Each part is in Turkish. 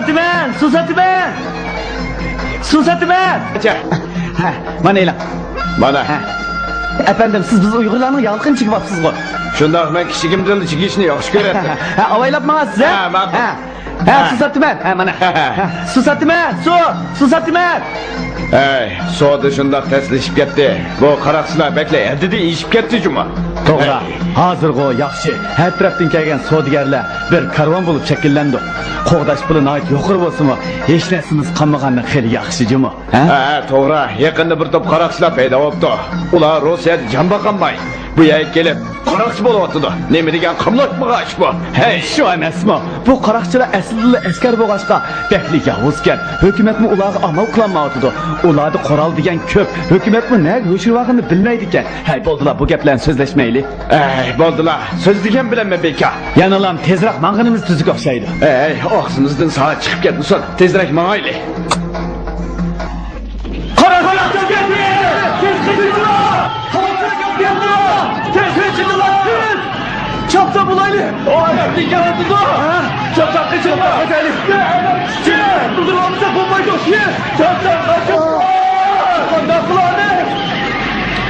satımen, su satımen. Su satımen. Ha, bana eylem. Bana. Efendim siz biz Uygurlarning yalqın chiqyapsiz go. Shundoq men kichigimdan chigishni yaxshi ko'raman. Ha, avaylab mana siz. Ha, ma'qul. Ha, su satımen. Ha, mana. Su satımen, su satımen. Ey, soda shundoq teslashib ketdi. Bu qaroqchilar beklaydi, ishib ketdi juma. To'g'ri. Hozirgo yaxshi. Har tarafdan kelgan savdogarlar bir karvon bo'lib shakllandi. Qo'g'dash puli nihoyat yuqori bo'lsa-mu, hech narsamiz qolmagani xeyli yaxshi juma. Ha, to'g'ri. Yaqinda bir to'p qaroqchilar paydo bo'libdi. Ular Rossiyada jamba qanmay. Bu yerga kelib qaroqchi bo'lyapti. Nima degan qimlatmaga ish bu? Hey, shu emasmi? Bu qaroqchilar aslida askar bo'lg'achqa beklik yavuzgan. Hukumatmi ularga amal qilmayotdi. Ularda qoral degan ko'p. Hukumatmi nega yo'shirvag'ini bilmaydi ekan. Hay bo'ldilar, bu gaplarni so'zlashmaylik. Ey, bo'ldilar. So'z degan bilanmi beka? Yanalam tezroq mang'inimiz tuzuk o'xshaydi. Ey, og'zimizdan soat chiqib ketmasin. Tezroq mang'ayli. Qaroqchilar keldi! Tez qidirlar! Qaroqchilar keldi! Tez qidirlar! Çapta bulaylı! O ayaklı yaratıldı! Çapta kaçırma! Kaçaylı! Durdurmamıza bombayı doşuyor! Çapta kaçırma! Çıkandan kulağını!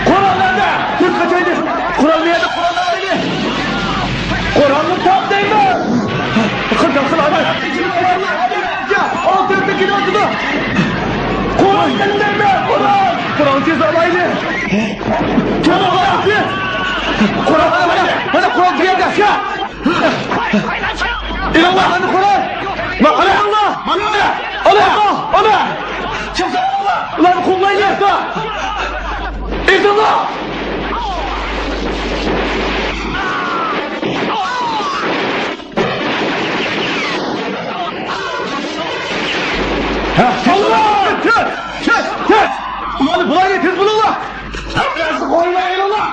Kur'an nerede? Tut kaçaylı! Kur'an nerede? Kur'an nerede? Kur'an'ın tam değil mi? Kırdan kulağını! Ya! Alt taraftakini atıldı! Kur'an nerede mi? Kur'an! Kur'an cezalaylı! Kur'an nerede? Kur'an bana Kur'an bir yerde aşağı. İlallah bana Kur'an. Allah Allah. Allah Allah. Çıksın Allah. Ulan kullayın ya. İlallah. Allah. Tez. Ulan bulayın tez bulunla. Biraz koymayın Allah.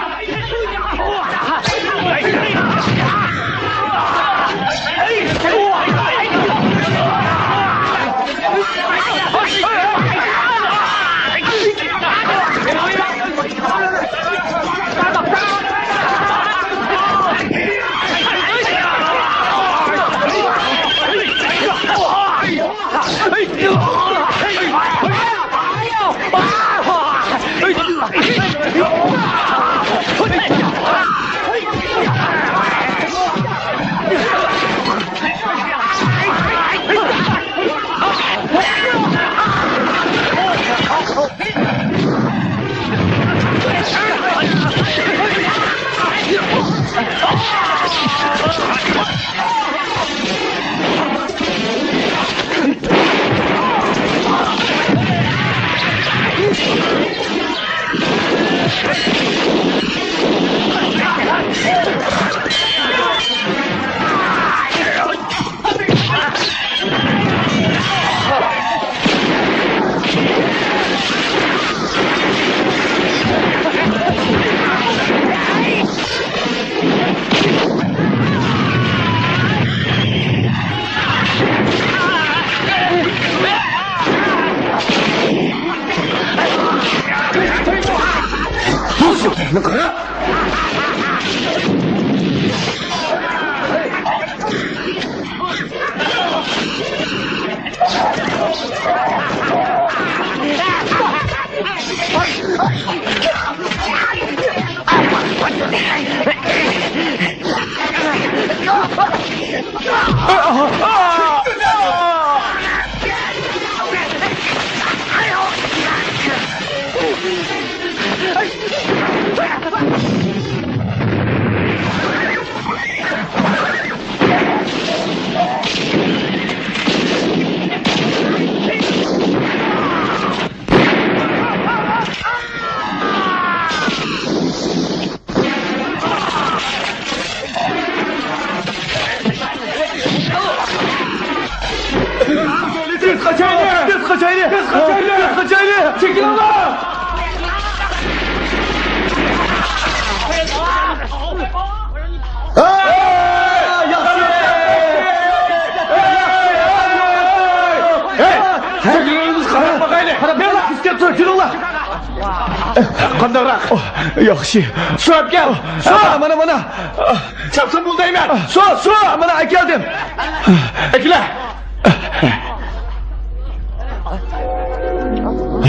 Kaçaylı! Çekil Allah! Çekiliniz karar bakaylı! Ne bak iskep dur, Allah! Kandarak! Yaxşı! Su hep gel! Su! Bana! Çapsın buldayım ben! Su! Bana geldim! Ekle!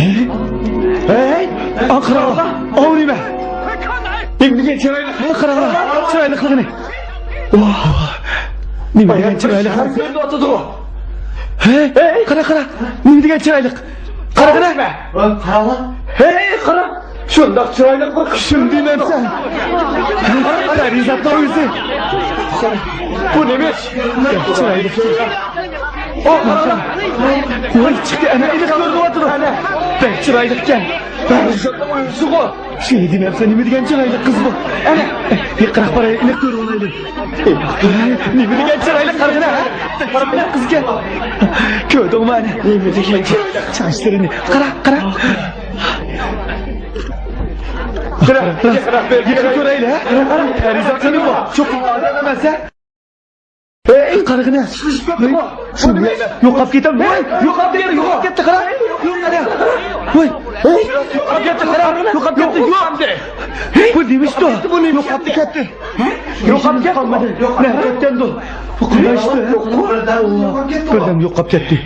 Hey, Ankara, oğlum Nimdigen çıraylık, Ankara, çıraylıklığını. Nimdigen çıraylık. Hey, kara, nimdigen çıraylık. Kara. Hey, kara. Şundak çıraylık bak. Şimdi ben sen. Rizatla özü. Bu neymiş? Çıraylık. Vay çıktı, ana ilik gördü oturdu. Ben çıraylıkken. Ben rizatla oyuncusu o. Şey diyeyim sen nimi diyen çıraylık kız bu. Ana, bir kırık parayı ilik gördü olaydı. Nimi diyen çıraylık kargına ha? Parayla kız gel. Köydün mü ana? Nimi diyen çıraylık. Çarşlarını. Kara. Yıkı köreyli ha? Rizat senin bu. Çok adam demez ha? Hey kargına. Şunu yok kap gidelim. Yok kap gitti kara. Yok nereye? Yok kap gitti kara. Yok kap gitti. Yok. Bu demişti o. Bu ne? Yok kap gitti. Yok kap gitti. Ne hakikaten de. Bu kadar işte. Birden yok kap gitti.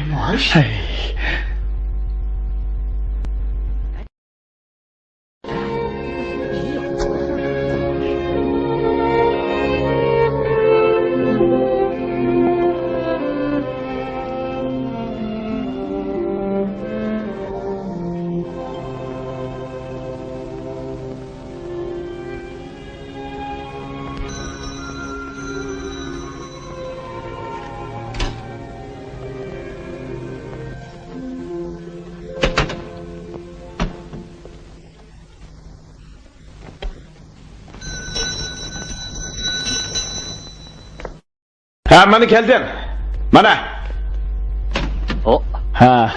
Ha, mana keldim. Mana. Ha.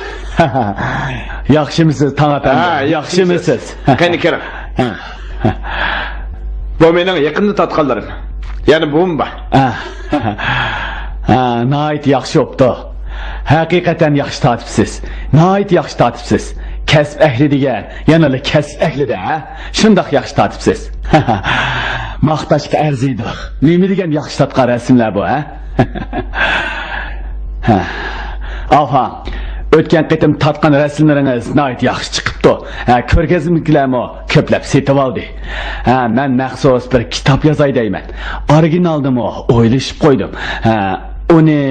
Yaxshimisiz Tang efendi? Ha, yaxshimisiz? Qani kirim. Bu mening yaqinda tatqanlarim. Ya'ni buvim bor. Ha, nayt yaxshi bo'pti. Haqiqatan yaxshi tatibsiz. Nayt yaxshi tatibsiz. Kasb ehli degan, yana kasb ehlida, ha? Shundoq yaxshi tatibsiz. Maqtashga arziydi. Nima degan yaxshi tatgan rasmlar bu, ha? Aha, o'tgan qitim tatgan rasmlaringiz nayt yaxshi chiqibdi. Ko'rgazmalarmi ko'plab setib oldi. Men maxsus bir kitob yozay deyman. Originaldimi o'ylashib qo'ydim. Uni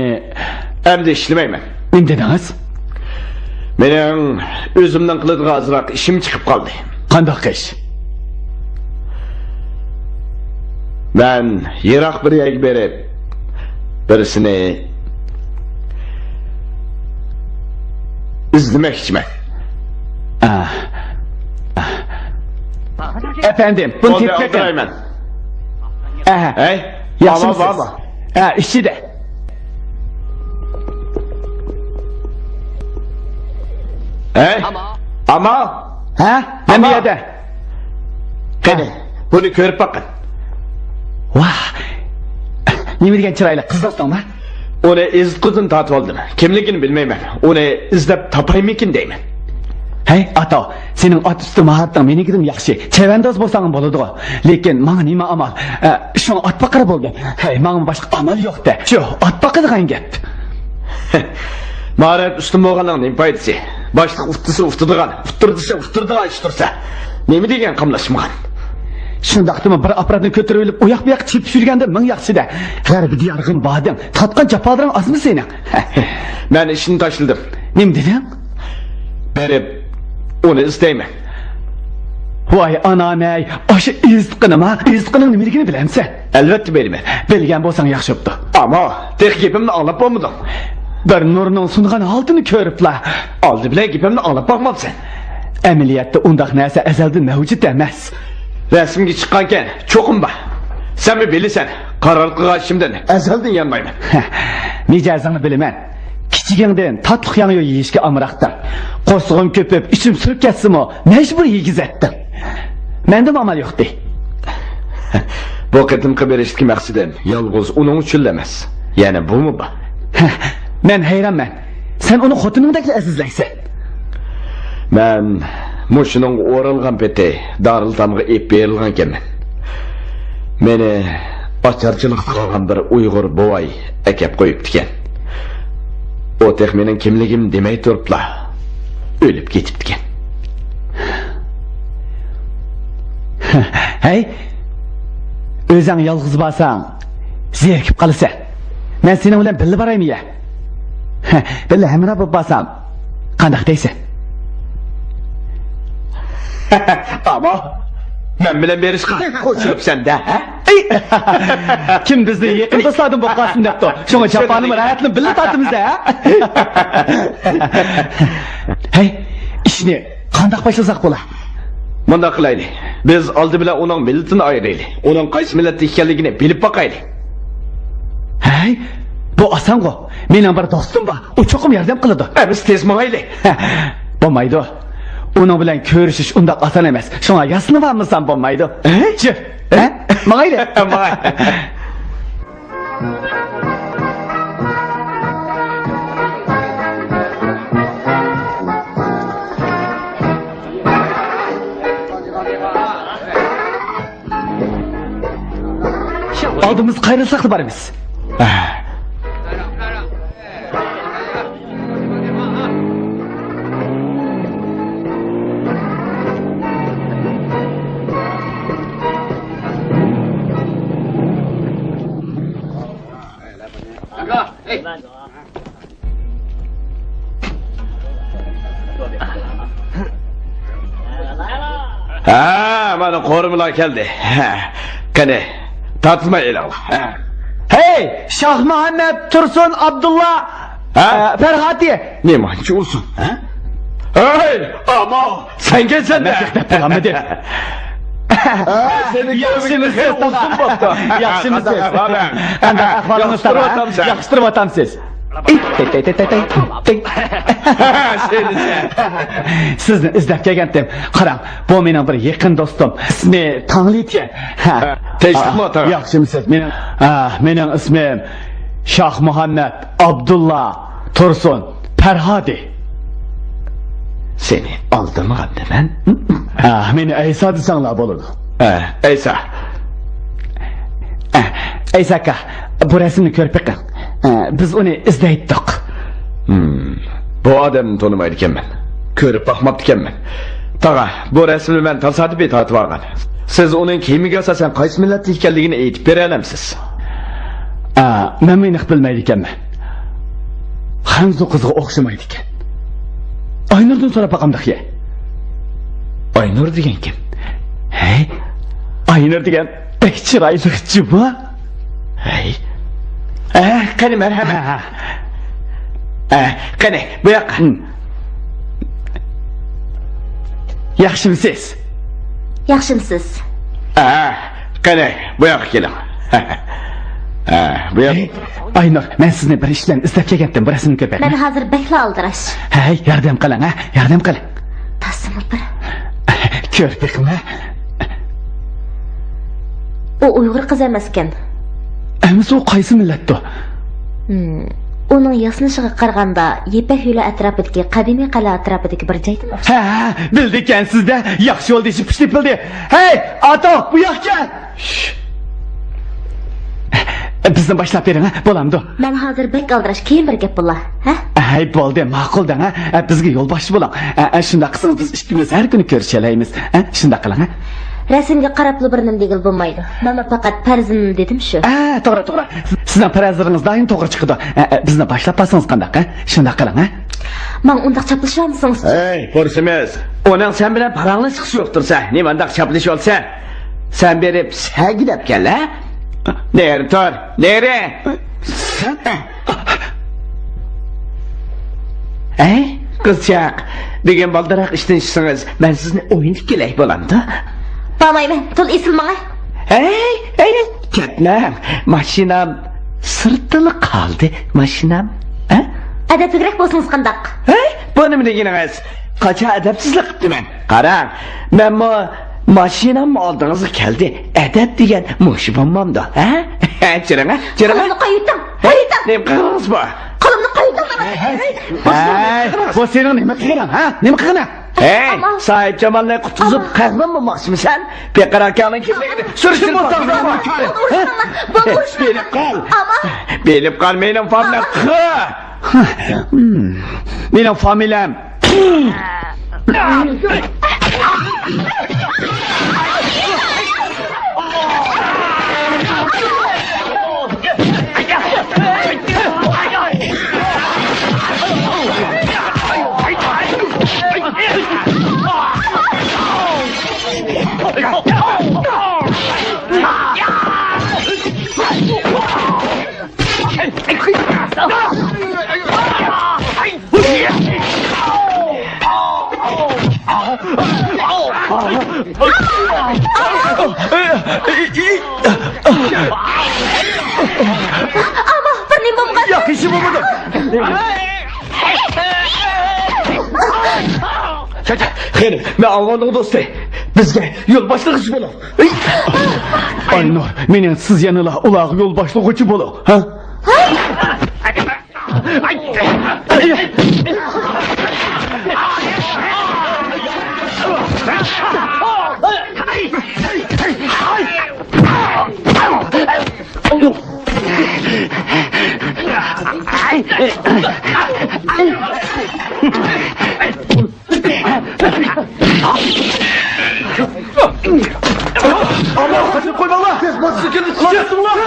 Endi ishlamayman. nima dedingiz? Mening o'zimdan qiladigan azroq ishim chiqib qoldi. Qandoq ish? Men yiroq bir yerga berib birisini izlamoqchiman. Efendim, bunu tepkileyin. Oturayman. Hey, Yaxshimisiz? İşçide. Hey, ama Ben bir yerde. qani, buni ko'rib boqing. Vah. Nima degan chiroyli qiz do'stingmi? Uni izqizim tatib oldim. Kimligini bilmayman. Uni izlab topaymikin deyman. Hey, ata, sening ot usti mahorating menikidan yaxshi. Chavandoz bo'lsang bo'ladi-ku. Lekin menga nima amal? Shu ot baqara bo'ldi. Hey, menga boshqa amal yo'q-da. Shu ot baqadigan gap. Maharat ustim bo'lganning nima foydasi? Boshliq uftirdigan ish tursa. Nima degan qamlashmagan? Shundaqdimi bir apparatni ko'tarib olib, oyoq bu yoq chepib yurganda ming yaxshi-da. G'arbi diyarg'in bading, tatqan jafolaring azmi sening. Men ishni tashladim. Nima deding? Berib uni istayman. Voy anam-ey, o'sha izqining nimaligini bilamsan? Albatta bilmayman. Bilgan bo'lsang yaxshi bo'pti. Ammo tek gapimni anglab bo'lmading. Bir nurning sungan altini ko'riblar. Oldi bilan gapimni anglab boqmabsan. Amaliyotda undaq narsa azaldan mavjud emas. Rasmga chiqqankan cho'qim bor. Sen mi bilasan? Qaror qilganimdan azaldan yanmayman. Mijozingni bilaman. Kichigingdan tatliq yangi yeyishga amraqdim. Qo'stig'im ko'pib, ichim surib ketsa-mo, majbur yegizatdim. Menda amal yo'qdi. Bu qitimqi berishki maqsadim yolg'iz uning uchun emas. Yana bumi bor. Men hayronman. Sen uni xotiningdek azizlaysan. Men mushuning o'ralgan peti Darultamga ep berilgan ekanman. Meni ocharchilik qilgan bir Uyg'ur bovay akab qo'yibdi ekan. O tek mening kimligim demay turiblar. O'lib ketibdi ekan. Hey, o'zing yolg'iz bo'lsang, zerikib qolasan. Men sening bilan birga boraymi ya? Birga hamroh bo'lib bo'lsam, qanday deysan? Ama men bilan berishqa qo'shilibsan-da, ha? Kim bizni yaqin do'stlardan boqqasin debdi. Shunga chapanimi hayotni birga tortimiz-da, ha? Hey, ishni qanday boshlasak bo'lar? Bunda qilaylik. Biz oldi bilan uning millatini ayiraylik. Uning qaysi millatda ekanligini bilib boqaylik. Hey, bu oson-ku. Mening bir do'stim bor. U cho'qim yordam qiladi. Biz tez mangaylik. Bo'lmaydi. Uning bilan ko'rishish unda oson emas. Shunga yasinibamsan bo'lmaydi. Chi? Mangayli. Mangay. Aldığımız qayrılsaqlı barımız. Mana qo'rimlar keldi. Qani, tartma e'lon. Hey, Shah Muhammad Tursun Abdullah Ferhati. Nemanchi ursun, ha? Hey, ama sen gelsen de. Muhammed. Seni yaxshimiz olsun bo'pti. Yaxshimiz. Qanday ahvolingiz? Yaxshirib o'tamsiz. Sizni izlab kelgandim. Qarang, bu mening bir yaqin do'stim. Ismi Tanglitya. Tinchlikmi ota? Yaxshimisiz? Mening ismim Shah Muhammad Abdullah Tursun Ferhadi. Seni aldımı ben? Meni Aysa desanglar bo'ladi. Aysa. Aysa aka, bu rasmni ko'rib beqing. Biz uni izlaydik. Bu odamni tonimaydi ekanman. Ko'rib boqmabdi ekanman. Tag'a, bu rasmni men tasodifiy tortib olgan. Siz uning kiyimiga asosan qaysi millatda ekanligini aytib bera olamsiz? Men meni bilmaydi ekanman. Hanzo qizga o'xshamaydi ekan. Aynurdan so'rab boqamdiq ya. Aynur degan kim? Hey, Aynur degan pek chiroyli jiba. Hey. Qani marhamat. Qani, bu yoqqa. Yaxshimisiz? Yaxshimisiz? Qani, bu yoqqa keling. Bu yoq. Aynur, men sizni bir ishdan izlab kelgandim, bu rasmni ko'rib. Men hozir bekla aldirash. Hey, yordam qiling, ha? Yordam qiling. Tasma bir. Ko'ribmi? U Uyg'ur qiz emas ekan. Emas, u qaysi millatda? Uning yasnishiga qaraganda Yepak yo'li atrofidagi qadimiy qal'a atrofidagi bir joyda. Bildi ekansizda. Yaxshi yo'l deb pishib bildi. Hey, ato, bu yoqqa. Bizni boshlab bering, ha? Bo'lamdi. Men hozir bek aldirash, keyin bir gap bo'lar, ha? Hay, bo'ldi, ma'quldan, ha? Bizga yo'lboshchi bo'ling. Shunda qilsangiz biz ikkimiz har kuni ko'rishalaymiz, ha? Shunda qiling, ha? Rasmga qarabli bir nim degil bo'lmaydi. Men faqat farzim dedim shu. To'g'ri. Sizning farzlaringiz doim to'g'ri chiqdi. Bizni boshlab qo'ysangiz qanday, ha? Shunda qiling, ha? Men undaq chaplashamsiz? Hey, ko'rsimiz. Uning sen bilan parangli chiqish yo'qtirsa, nima undaq chaplish olsa? Sen berib, sagilab kel, ha? Nere tor? Nere? Qizchaq, degan baldaroq ishdan chiqsangiz, men sizni o'yinib kelay bo'lamdi. Bo'lmayman, tul esilmay. Hey, ketmang. Mashinam sirtili qoldi, mashinam. Adabliroq bo'lsangiz qandaq? Bu nima deganingiz? Qacha adabsizlik qilibman. Qarang, men mashinamni oldingizga keldi. Adab degan mushi bo'lmamda, ha? Chiring. Qo'limni qo'ydim. Nima qilasiz bu? Qo'limni qo'ydim. Bu sening nima qilgan, ha? Nima qilgan? Hey, sahip Cemal'le kutuzub kahraman mı maksimsen? Pekar akaның kimligini sürüştürüp bakalım. Bilip kal. Bilip kal, benim familiyam Kı. Benim familiyam. Ama bir nima bo'lgan? Yo'q, ishi bo'lmadi. Xeyr, men Alvanning do'sti. Bizga yo'l boshlig'ichi bo'ling. Aynur, mening siz yanıla ularga yo'l boshlig'ichi bo'ling, ha? Allah kaçın koymalar. Nasıl sıkıntı çıkarsın lan?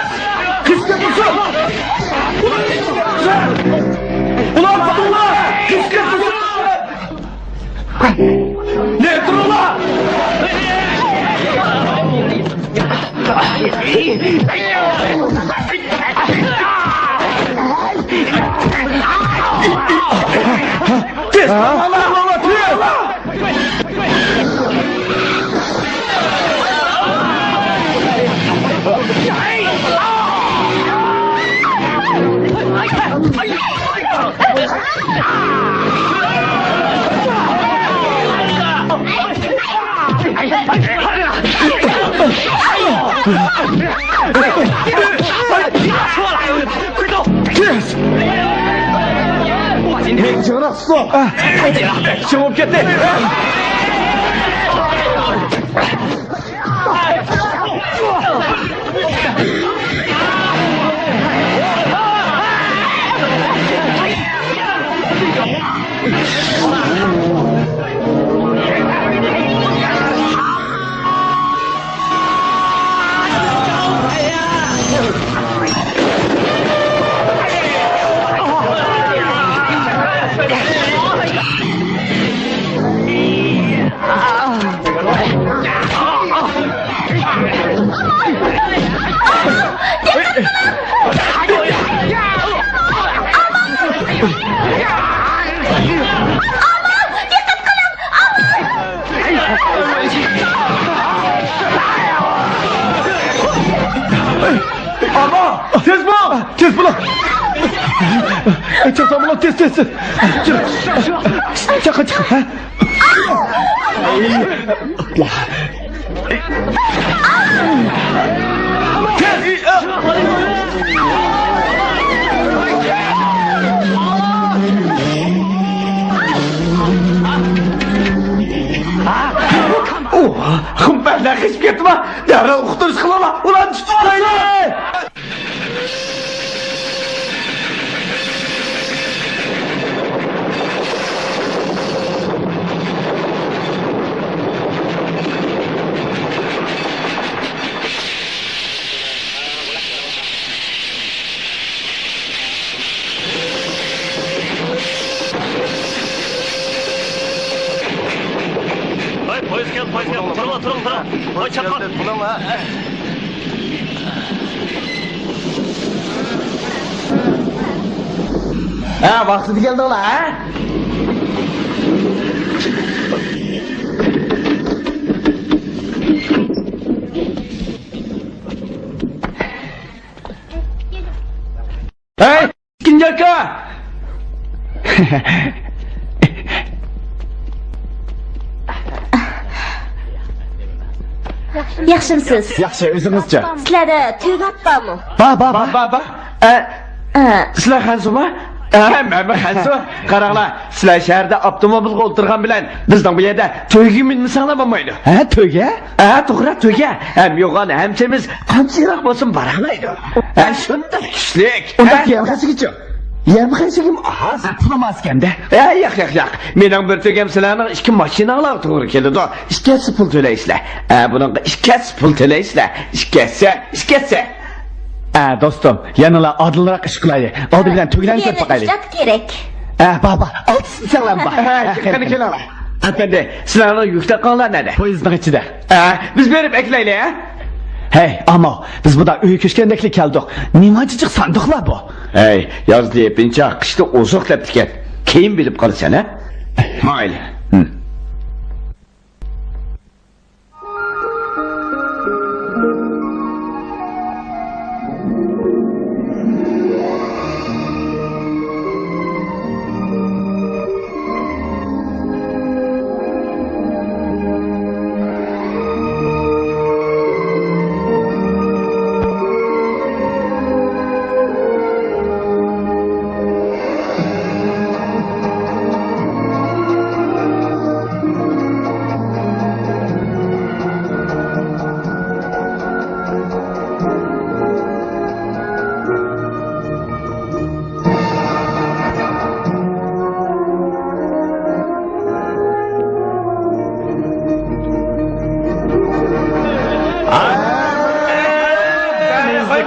Kıska mısın? Ulan kadın lan! Kıska mısın? Ne durun lan? Tez! Allah! 괜찮았어. 좀 없겠네. Ama tez bul! Tez bul! Çabuk bul, tez. Çık. Ha? Ben hiç gitme. Derhal uçturuş kılama. Ulan tutmayın. Polis geldi. Durun. Oy çakal. Ha, vakti geldi ola ha? Hey, ikinci aka! Yaxshimisiz? Yaxshi, o'zingizcha. Sizlarda tuyg'at bormi? Ba. Sizlar Xansuma? Men Xansu. Qaranglar, sizlar shaharda avtomobilga o'tirgan bilan bizning bu yerda to'yga minsanlar bo'lmaydi. Ha, to'yga? Ha, to'g'ri, to'yga. Ham yo'g'on hamchimiz qancharoq bo'lsin baralaydi. Ha, shunda kuchlik. Unda kiyamxasigacha. Yemxasigim az pulamasganda. Yo'q. Mening bir to'gam sizlarning ikki mashinalar to'g'ri keladi. Ikkisi pul to'laysizlar. Buningga ikkisi pul to'laysizlar. Ikkisi. Do'stim, yanıla adilroq ish qilaylik. Oldi bilan to'ylarni ko'rib boqaylik. Ishlab kerak. Baba, olsinlar ba. Qani kelinglar. Efendi, sizlarning yuktaqonlar nerede? Poyezdning ichida. Biz berib eklaylik, ha? Hey, ammo biz burada uy ko'chgandekli keldik. Nima jijiq sandiqlar bu? Hey, yozda yepincha qishda oziqlab tikat. Keyin bilib qolsan, ha? Mayli.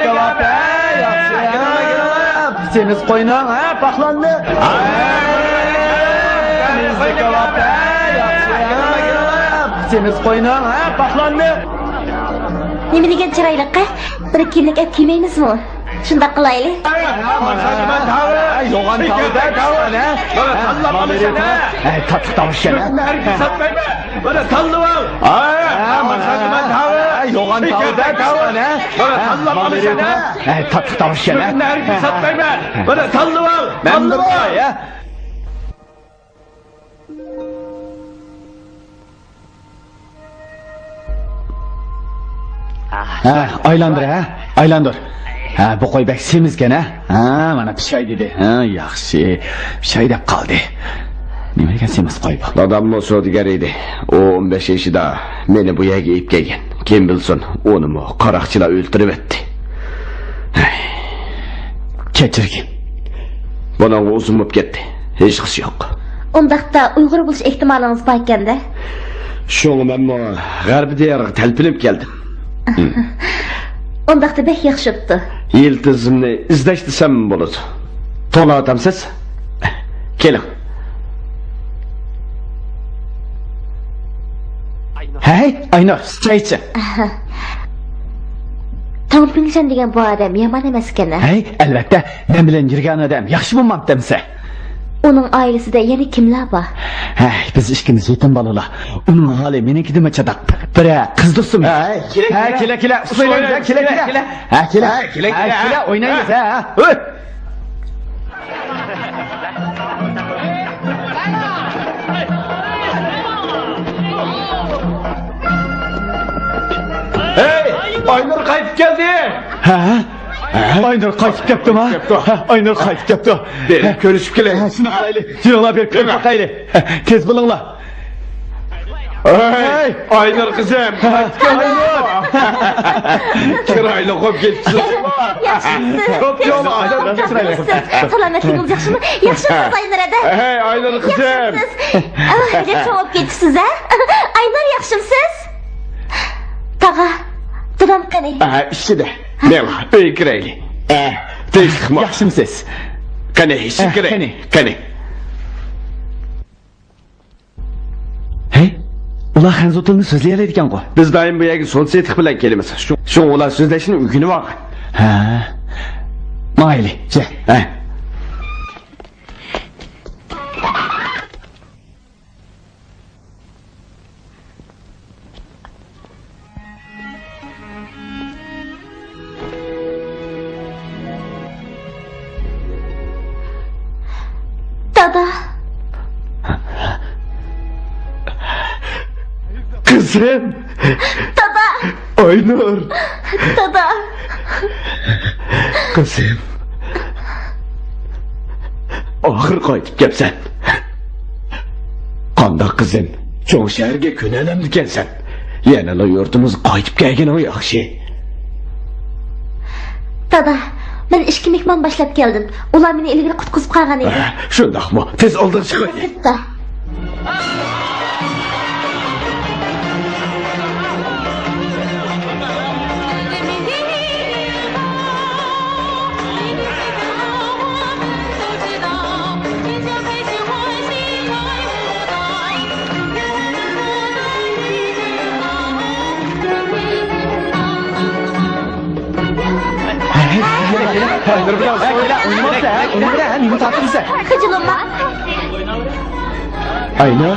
kebap, yaxshi. Semiz qo'yning, ha, paxlanni. Semiz kebap, yaxshi. Semiz qo'yning, ha, paxlanni. Nima degan chiroyliqqa? Bir kimlik ep kiymaymizmi? Shunda qilaylik. Yo'g'on tavda, tavda. Tatlı tavşana. Bana tallı var. Yo'g'on tavda, tavda. Tatlı tavşana. Bana tallı var. Tallı var ya. Aylandır ha. Aylandır. Ha, bu qo'y bak semizgan ha. Ha, mana pishay dedi. Ha, yaxshi. Pishay deb qoldi. Nima ekan semiz qo'y bu? Dadamın sodigar edi. O 15 yaşında meni bu yerga ip kelgan. Kim bilsin onu mu qaroqchilar o'ltirib etdi. Kechirgin. Bundan uzun bo'lib ketdi. Hech qisi yo'q. Undaqda Uyg'ur bo'lish ehtimolingiz bor ekanda. Şoňa men bu g'arb diyarga talpinib keldim. Undaqda bek yaxshi o'tdi. Yıldızımni izlash desam bo'ladi. To'latamsiz? Keling. Hey, Aynur, choy ichi. Tompingsan degan bu odam yomon emas ekan. Hey, albatta, men bilan yurgan odam yaxshi bo'lmabdimsa. Uning oilasida yana kimlar bor? Hey, biz ikkimiz yetim bolalar. Uning holi menikidimi chadaq. Biri qizdursin. Hey, kela. Kela. Ha, kela. O'ynaymiz ha. Oy. Hey, Aynur qaytib keldi. Ha? Aynur qaytib kelibdimi? Aynur qaytib kelibdi. Berib ko'rishib kelay. Shuni qilaylik. Yig'lab berib ko'rib boqaylik. Tez bo'linglar. Hey, Aynur qizim. Aynur. Chiroyli qo'yib ketdingiz. Yaxshimisiz? Ko'p yo'q, Aynur. Salomatligingiz yaxshimi? Yaxshimisiz Aynur ada? Hey, Aynur qizim. Yaxshi bo'lib ketdisiz ha? Aynur yaxshimisiz? Tag'a, dadam qani? Ishida. Men uy kiraylik. Tinchlikmi? Yaxshimisiz? Qani, ish kiray. Qani. Hey, ular hanzo tilini so'zlayoladigan qo'y. Biz doim bu yerga so'z setiq bilan kelamiz. Shu ular so'zlashning ukini bor. Ha. Mayli, che. Ha. Dada. Kızım. Dada. Aynur. Dada. Kızım. Ahır qaytib kelsan. Qandoq qizim? Cho'ng shaharga ko'nalamdikansan. Yana yurtimiz qaytib kelgan o yaxshi. Dada, men ishga mehmon boshlab keldim. Ular meni ilgari qutqizib qolgan edi. Shundaqmi? Tez oldin chiqay. Bitta. Aynur bilan o'ynamasa, uni bilan nima taqdirsa? Xijilma. Aynur.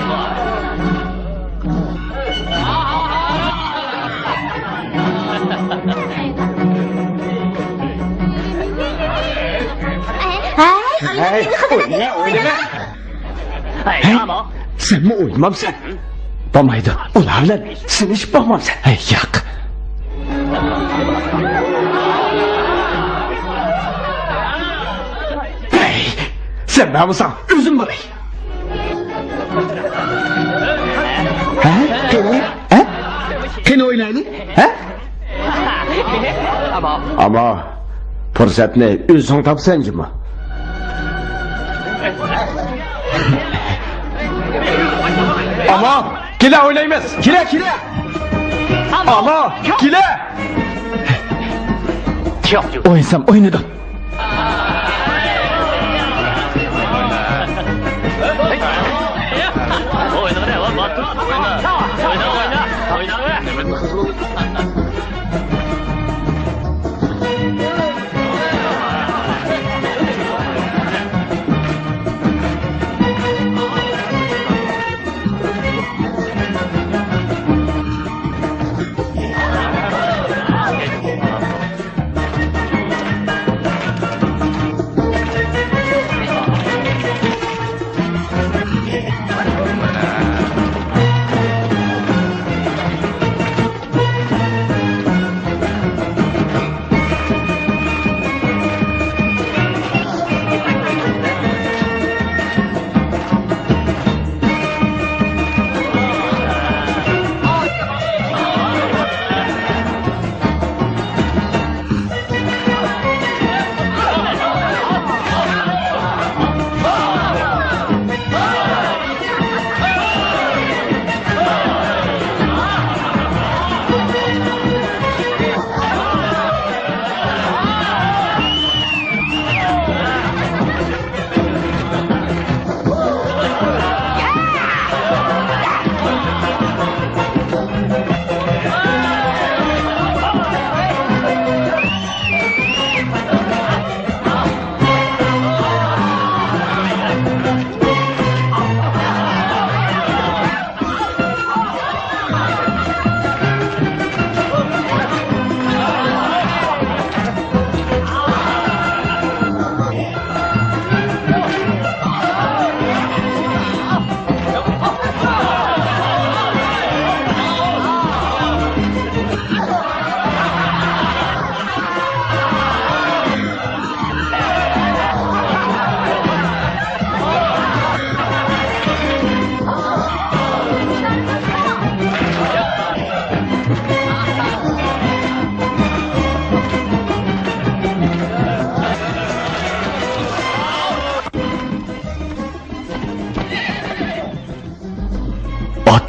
Hey, o'ynama. Hey, ama. Senmi o'ynamabsan? Bo'lmaydi. Ular bilan sinishib boqmabsan. Hey, yo'q. Sen ben mısın? Üzüm bırak. Ha? Kene? Ha? Kene oynayalım? Ha? Ama fırsat ne? Üzüm tapsancı mı? Ama kile oynayamaz. Kile. Ama kile. Oynasam oynadım.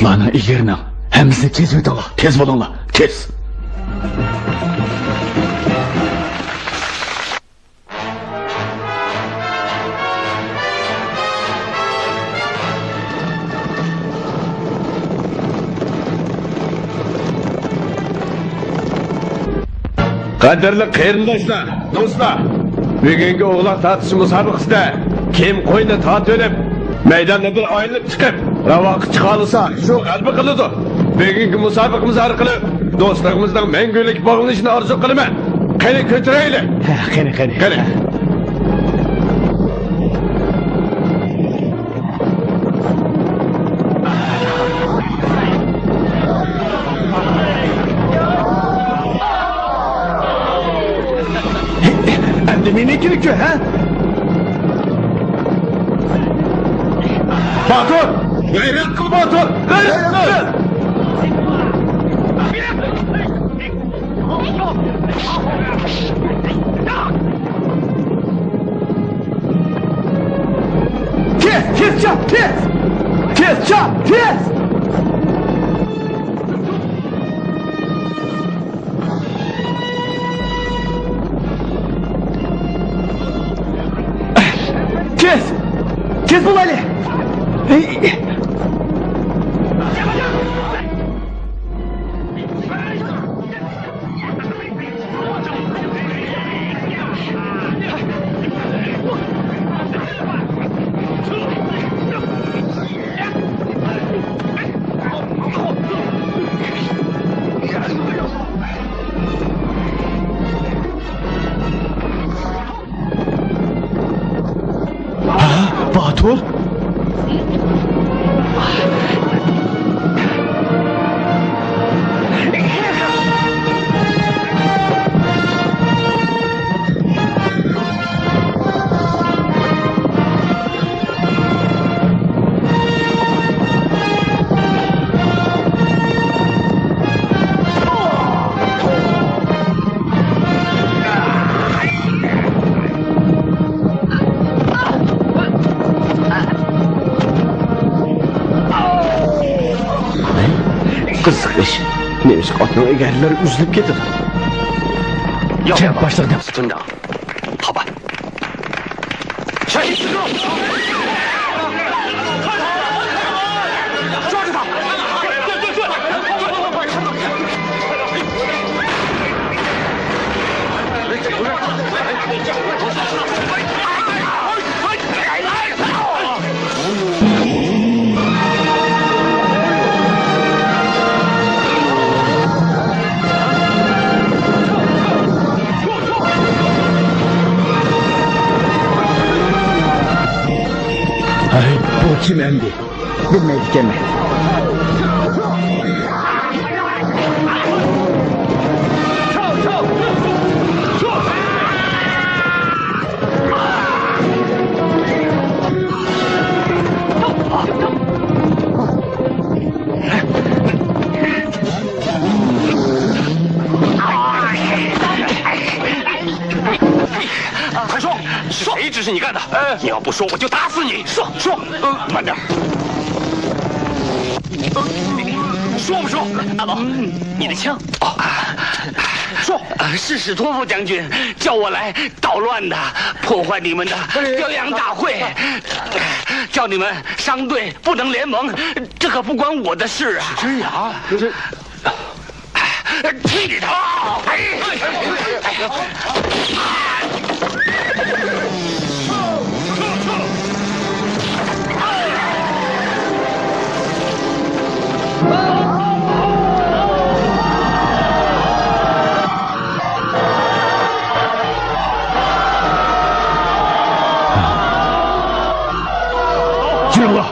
Atlarına ilgilerini al. Hemimizni tez ötala. Tez bulunla. Tez. Qadrli qarindoshlar, do'stlar, bugungi o'g'loq tortish musobaqasida kim qo'yni tortib, maydonda bir aylanib chiqib, ravoqi chiqa olsa, shu g'alaba qiladi. Bugungi musobaqamiz orqali do'stligimizning mangulik bog'lanishini orzu qilaman. Qani ko'taraylik. Qani. Menekini kö, ha? Batur! Gayret kıl Batur! Gayret kıl! Tez çap, tez! Tez çap, tez! Tez bul Ali! Batur? Qiziq ish. Nemish otning egarlari uzilib ketadi. 要不要 Kent başladı. 村长，好吧。全体四住！抓住他！Ay, bu kim endi? Bilmeydik mi?谁指使你干的？你要不说，我就打死你！说，慢点。说不说？阿宝，你的枪。说，是史托夫将军叫我来捣乱的，破坏你们的表扬大会，叫你们商队不能联盟，这可不关我的事啊！真呀，这是。去你的！进入了。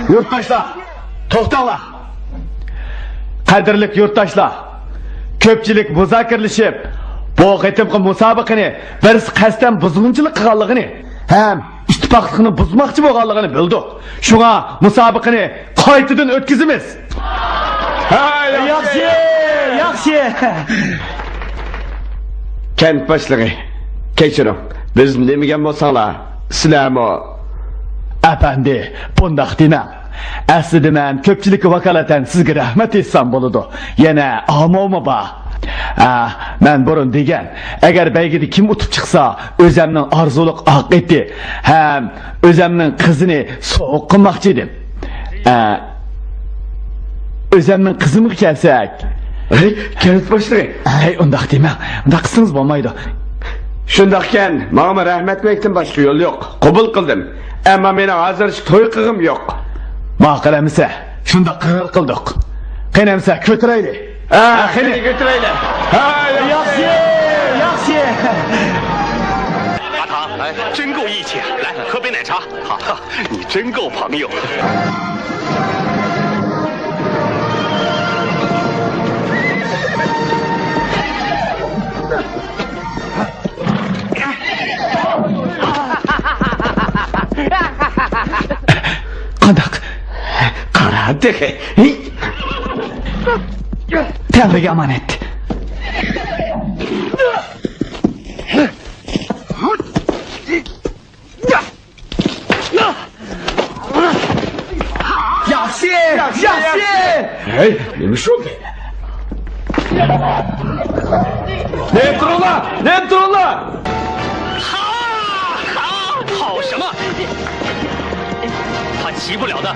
Yurttaşlar, to'xtanglar. Qadrli yurttaşlar, ko'pchilik muzokirlashib, bu qitimqi musobaqani biz qasddan buzg'unchilik qilganligini ham ittifoqlikni buzmoqchi bo'lganligini bildik. Shunga musobaqani qaytadan o'tkazamiz. Yaxshi. Kent boshlig'i, kechiring. Biz nemagan bo'lsanglar, sizlarmi? Efendi, bundaq demang. Aslida men ko'pchilikka vakolatan sizga rahmat etsam bo'ladi. Yana amoma bor. Men burun degan, agar baygida kim o'tib chiqsa, o'zimning orzuliq oq eti ham o'zimning qizini so'q qilmoqchi edim. O'zimning qizimga kelsak, Kent boshlig'i. Undaq demang. Undaq qilsangiz bo'lmaydi. Shundaqkan, menga rahmat aytdim, boshqa yo'l yo'q. Qabul qildim. Ammo meni hozir to'y qilg'im yo'q. Ma'qilamisa, shunda qildik. Qanamsa ko'tiraylik. Qani ko'tiraylik. Yaxshi. 阿唐，真够义气，来喝杯奶茶。好，你真够朋友。Qandaq? Qaradi. Tangriga omonat. Yaxshi. Nima shu? Netrula! 好什么？他骑不了的。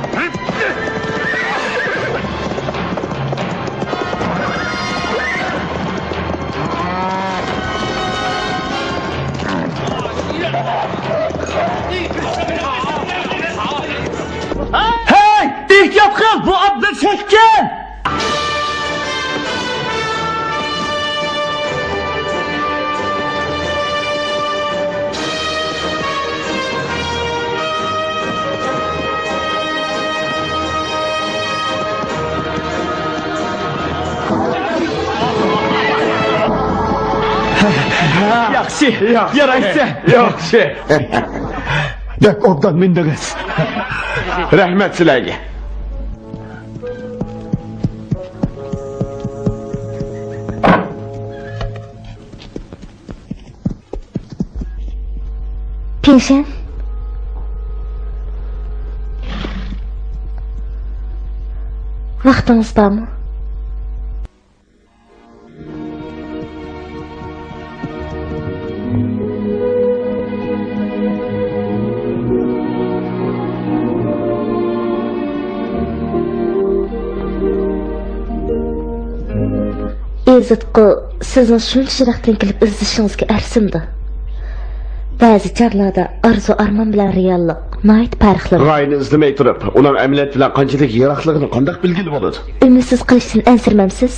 Hey! Ehtiyot qil! Bu otni chekkan! Yaxshi, yaraysan. Yaxshi. Bak obdan mindingiz. Rahmat sizlarga. Penshan. Vaqtingiz bormi? Ezitqi, sizning shunchaliqdan kelib izlashingizga arzimdi. Ba'zi chorlarda arzu armon bilan reallik nihoyat farqli. G'ayni izlamay turib, uning amaliyot bilan qanchalik yiroqligini qanday bilgili bo'ladi? Umidsiz qilishdan ansirmamsiz?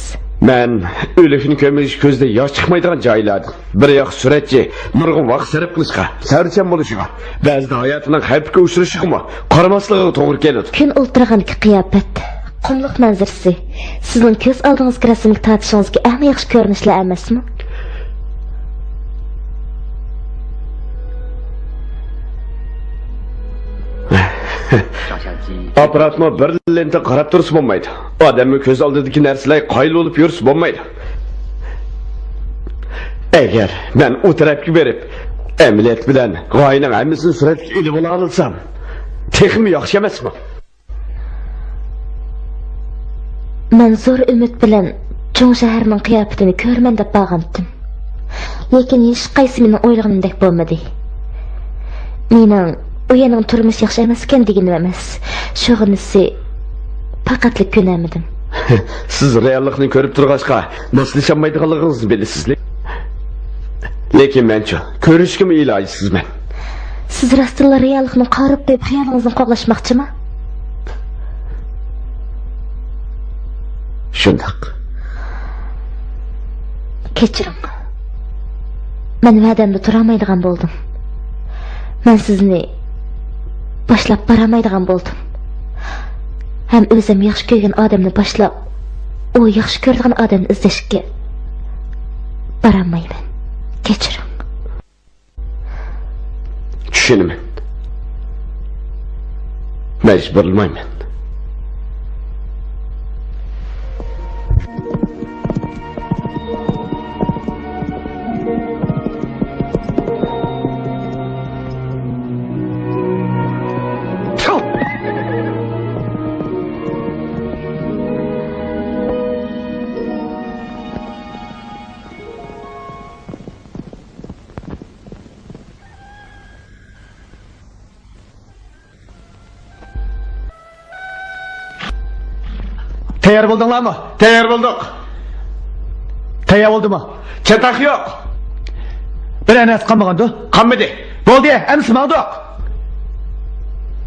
Men o'likni ko'mish ko'zda yosh chiqmaydigan joylarda bir yoq suratchi nurg'un vaqt sarf qilishga, sarchan bo'lishiga, ba'zida hayotining xavfga uchrashiga qaramasligiga to'g'ri keladi. Kun o'ltirganki qiyofat, qumliq manzarasi sizning ko'z oldingizga rasmga tortishingizga eng yaxshi ko'rinishlar emasmi? Aparatma bir lenta qarab tursa bo'lmaydi. Odamning ko'z oldidagi narsalar qayil bo'lib yursa bo'lmaydi. Agar men u tarafga berib, amaliyot bilan g'oyaning hammasini suratga ilib ola olsam, texmi yaxshi emasmi? Men zo'r umid bilan cho'ng shaharning qiyofatini ko'rman deb bag'andim. Lekin hech qaysi meni o'ylaganimdek bo'lmadi. Mening u yerning turmush yaxshi emas ekan deganim emas. Shug'inisi faqatlik ko'namidim. Siz reallikni ko'rib turg'achqa, naslishamaydiganligingizni bilasiz. Lekin mencha ko'rishga ilojsizman. Siz rostla reallikni qarib deb xiyolingizni qo'g'lashmoqchimi? Shundoq. Kechiring. Men va'damda tura olmaydigan bo'ldim. Men sizni boshlab boramaydigan bo'ldim. Ham o'zim yaxshi ko'rgan odamni boshlab, u yaxshi ko'rgan odamni izlashga boramayman. Kechiring. Tushunaman. Majburlayman. Tayyor bo'ldinglarmi? Tayyor bo'ldik. Tayyor bo'ldimi? Chetaq yo'q. Bir anas qolmagandi. Qolmadi. Bo'ldi, endi mavduq.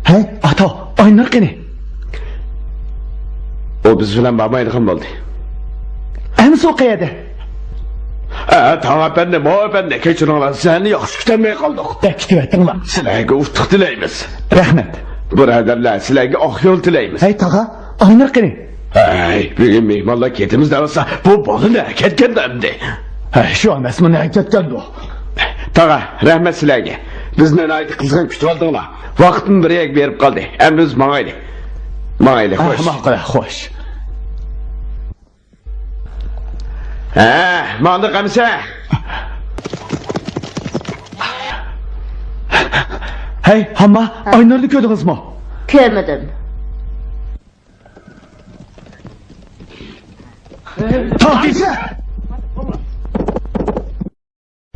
Hey, ato, oynir qani. O biz bilan bormaydigan bo'ldi. Endi shu qayerda? Tamam efendim, o efendim. Kechiringlar, seni yaxshi kutmay qoldik. Kutib aytinglar. Sizlarga utuq tilaymiz. Rahmat. Birodarlar, sizlarga oq yo'l tilaymiz. Hey, tog'a, oynir qani. Hey, bugun mehmonlar ketimizdan olsa, bu bolani ketganda endi. Hey, shu emasmi ne ketgandi? Tog'a, rahmat sizlarga. Bizni aytib qizg'in kutib oldinglar. Vaqtni birga berib qoldi. Endi biz mangayli. Mangayli, xo'sh. Maqula, xo'sh. Manda qamsa. Hey, hamma, oynirni ko'rdingizmi? Ko'rmadim. Tahtiyse!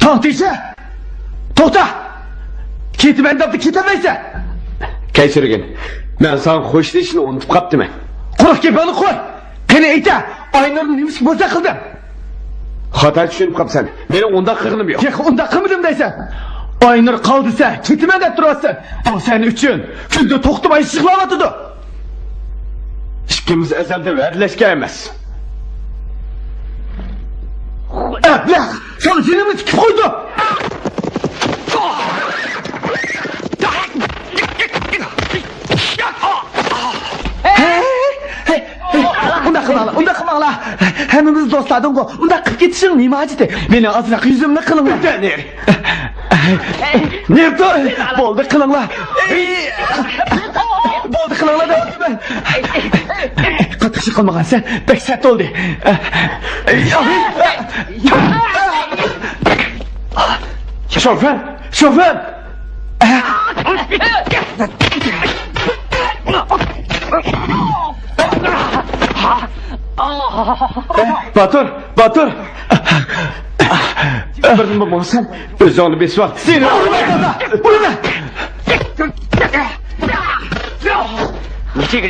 Tahtiyse! To'xta! Ketiman debdi, ketamaysan. Kechirgin. Men sen xo'shlashni unutib qopdiman. Quruq gapni qo'y. Qani ayta, oynirni nima bo'lsa qildim. Xato tushunib qopsan. Meni unda qilganim yo'q. Yo'q, unda qilmadim deysan. Oynir qoldisa, ketiman deb turasın. Bu sen uchun kunda to'xtamay yig'layotdi. Ikkimiz azalda va'dalashgan emas. Ablah, sen jinimni tikib qo'ydi. Unda qilmanglar. Hammamiz do'stlardan-ku. Unda qilib ketishing nima acidi? Meni azroq yuzimni qilinglar. Nerda? Bo'ldi qilinglar. Bo'ldi qilinglar deyapman. Qattiqchi qilmagansan, bek sat oldi. Şoför! Batur! Bir nima bo'lsan, o'zingni besib ol. Seni urma!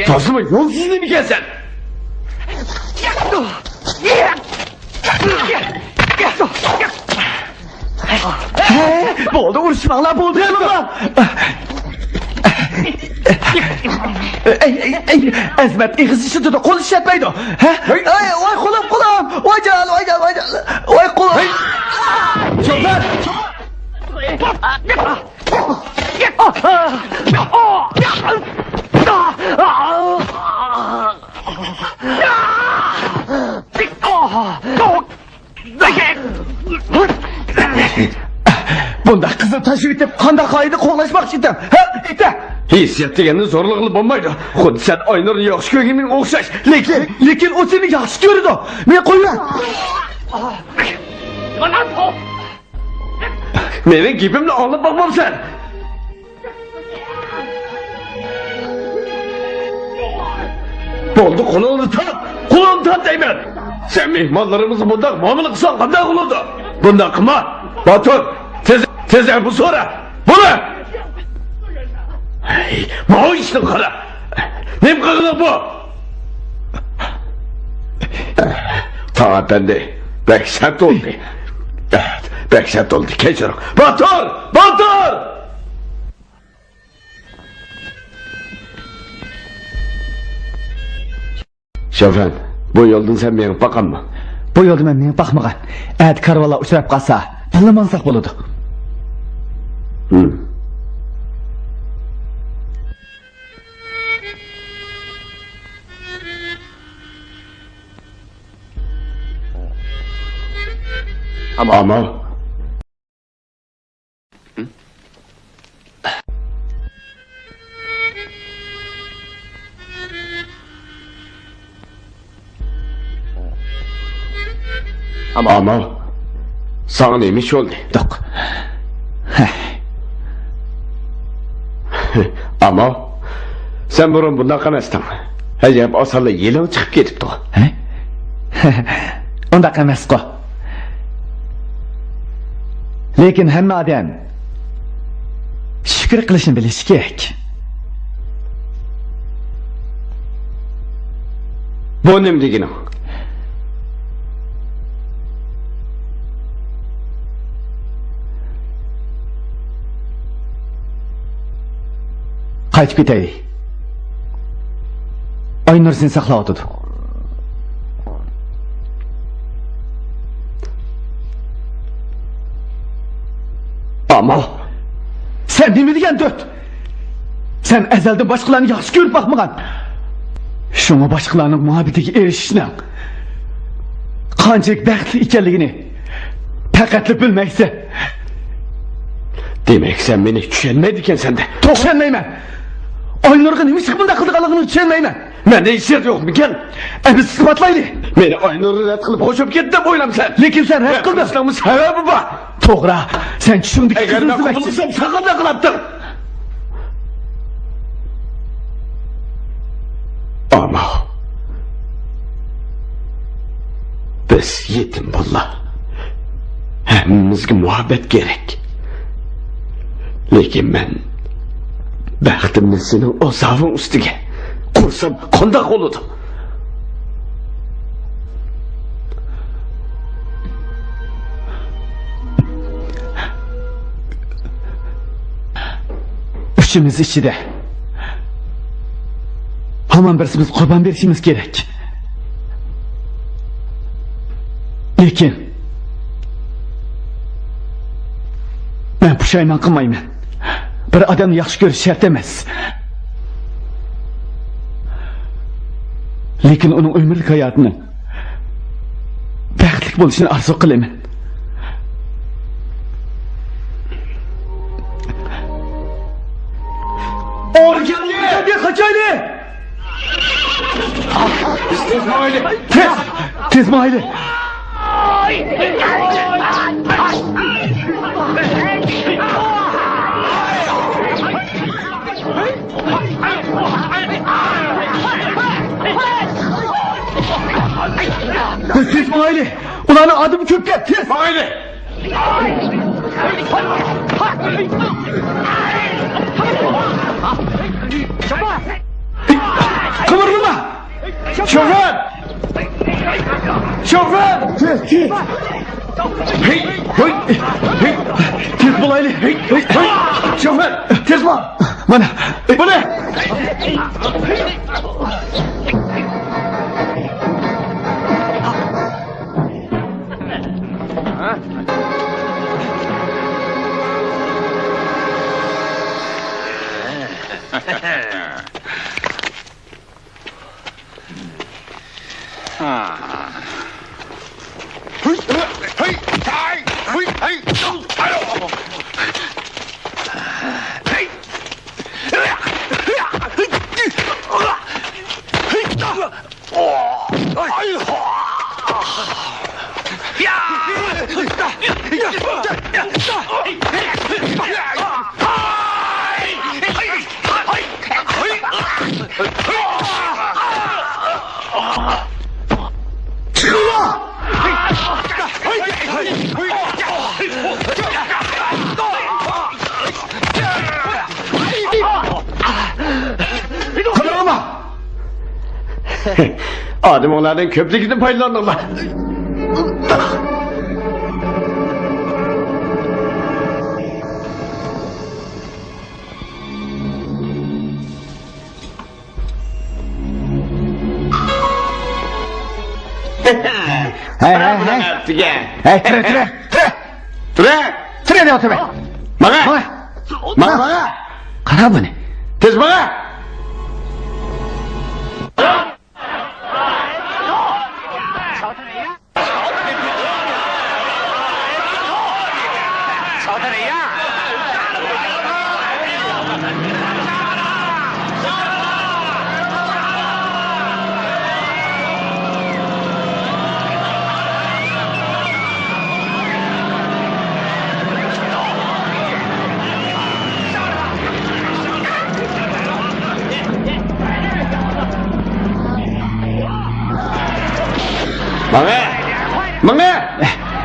Tozimi yo'lsiz ekansan? Bo'ldi, urishmanglar, bo'ldi. Azmat, ig'iz ishida qo'l ishlatmaydi. Ha? Voy qo'lim. Voy jalal. Voy qo'lim. Shofer! Bunda qizni tashib etib, qanday qoida qo'llashmoqchi edim. Ha? Ayta. Hissiyat deganni zo'rlik qilib bo'lmaydi. Xuddi sen Aynurni yaxshi ko'rganing o'xshash. Lekin o seni yaxshi ko'rdi. Men qo'yman. Mening gapimni olib boqmamsan. Bo'ldi, qo'lini tut deyman. Sen mehmonlarimizni bunday muomala qilsan qanday bo'ladi? Bunday qilma. Batur, tez bu so'ra. Buni. Bu ishni qara. Nima qildi bu? Tamam efendi. Beksat oldu. Beksat oldu. Keçirim. Batur! Şoför, bu yoldan sen meni bakanma. Bu yolda men meni bakmagan. Eğer karvala uçurap kalsa, tanımansak buludu. Ama sana neymiş oldu? Yok. Ama sen burun bundan kamastan. Acayip asalı yelin çıkıp gidipti o. Onda kamas ko. Lekin hamma odam shukr qilishni bilishi kerak. Bu nima degani? Qaytib ketaylik. Aynur seni saqlab o'tdi. Ama sen nima degan dört? Sen ezelden başkalarını yaxshi ko'rib bakmagan. Şuna başkalarının muhabbetiga erishishni qanchalik baxtli ekanligini faqatli bilmaysan. Demek sen meni tushunmaydi ekansan-da. Tushunmayman. Aynurga nima chiqib bunday qilganligini tushunmayman. Menda ishlar yo'qmikan? Biz isbotlaylik. Meni Aynurni rad qilib qo'shib ketdi deb o'ylamsan. Lekin sen rad qilding. Islomning sababi bor. To'g'ri. Sen tushunding. Agar men qilsam sen qanday qilarding? Ama biz yetim bolalar. Hammamizga muhabbet kerak. Lekin men baxtimni sening o'zaving ustiga qursam qanday bo'ladi? Uchimiz ichida hamon birimiz qurban berishimiz kerak. Lekin men pushaymon qilmayman. Bir odamni yaxshi ko'rish shart emas. Lekin uning umrlik hayotini baxtli bo'lishini arzu qilaman. Organli! Kaçaylı! Tez maili! Tez maili! Ulan adım köpke! Tez maili! Kıvırma! Şoför! Şoför! Hey! Hey! Hey! Tez bulaylı! Hey! Hey! Hey! Şoför! Tez bul! Bana! Bu ne? Kıvırma! Adım onlardan köprü gidip paylanırlar. Hey, tire de otur be. Bana. Kara bu ne? Tez bana.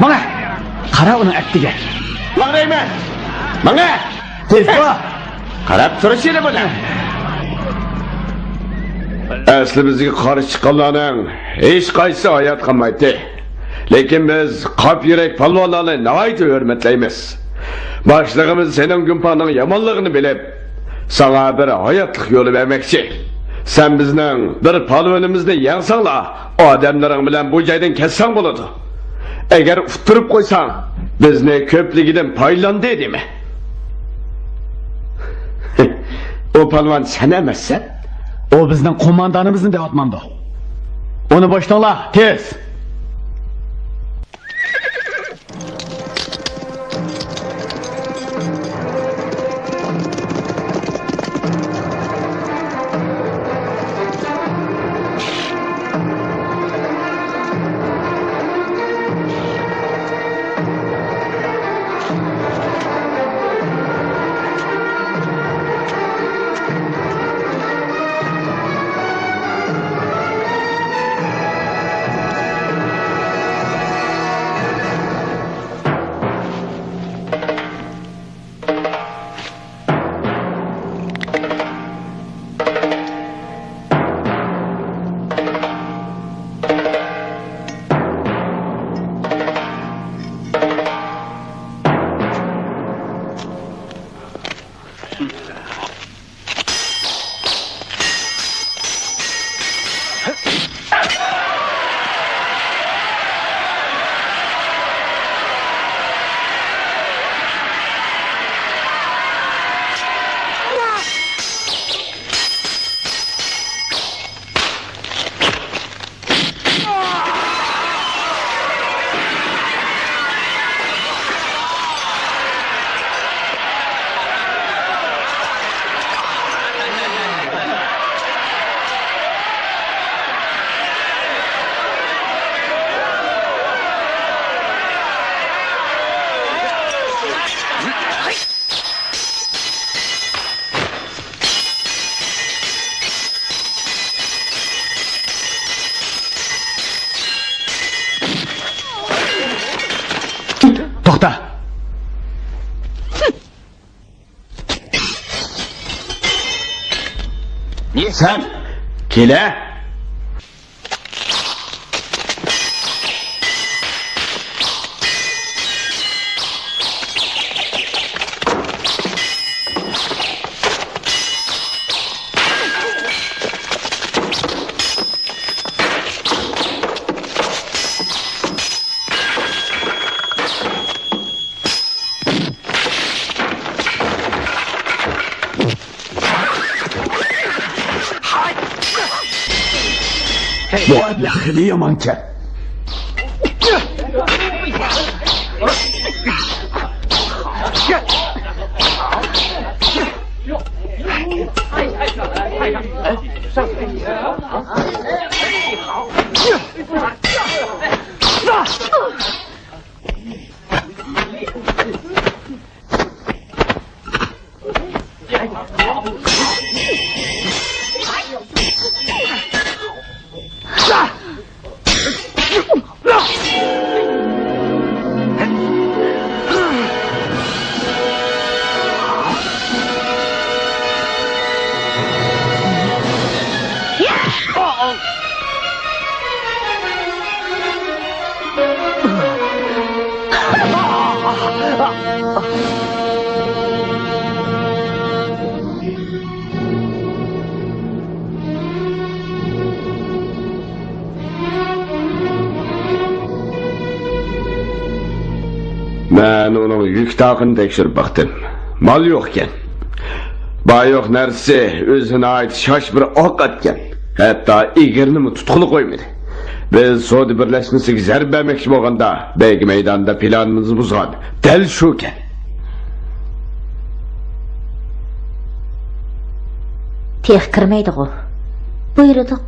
Mana. Qara uni aktiga. Manglayman. Mana. Tezda. Qarab turishini buni. Asli bizga qarshi chiqqanlarning hech qaysi hayot qolmaydi. Lekin biz qop yurak palvonlarni nihoyat hurmatlaymiz. Boshlig'imiz sening gumponning yomonligini bilib, sana bir hayotlik yo'li bermoqchi. Sen bizning bir palvonimizni yangsanglar, odamlaring bilan bu joydan ketsang bo'ladi. Eğer uturib qo'ysang, bizni ko'pligidan paylan dedimi? O palvon sen emassan? O bizning qo'mondonimizni deyapmanda. Onu boshlanla, tez. Sen kele. Bu lahili yamanken. Ben onun yük taqını tekşirip baktım. Mal yokken. Bayoq nersi özüne ait şaş bir ok atken. Hatta igirini mi tutkulu koymadı. Biz Sodi birleşmesiga zarb bermoqchi bo'lganda Beygi meydanda planimizni buzadi. Dal shuken. Tex kirmaydi-ku. Buyurdik.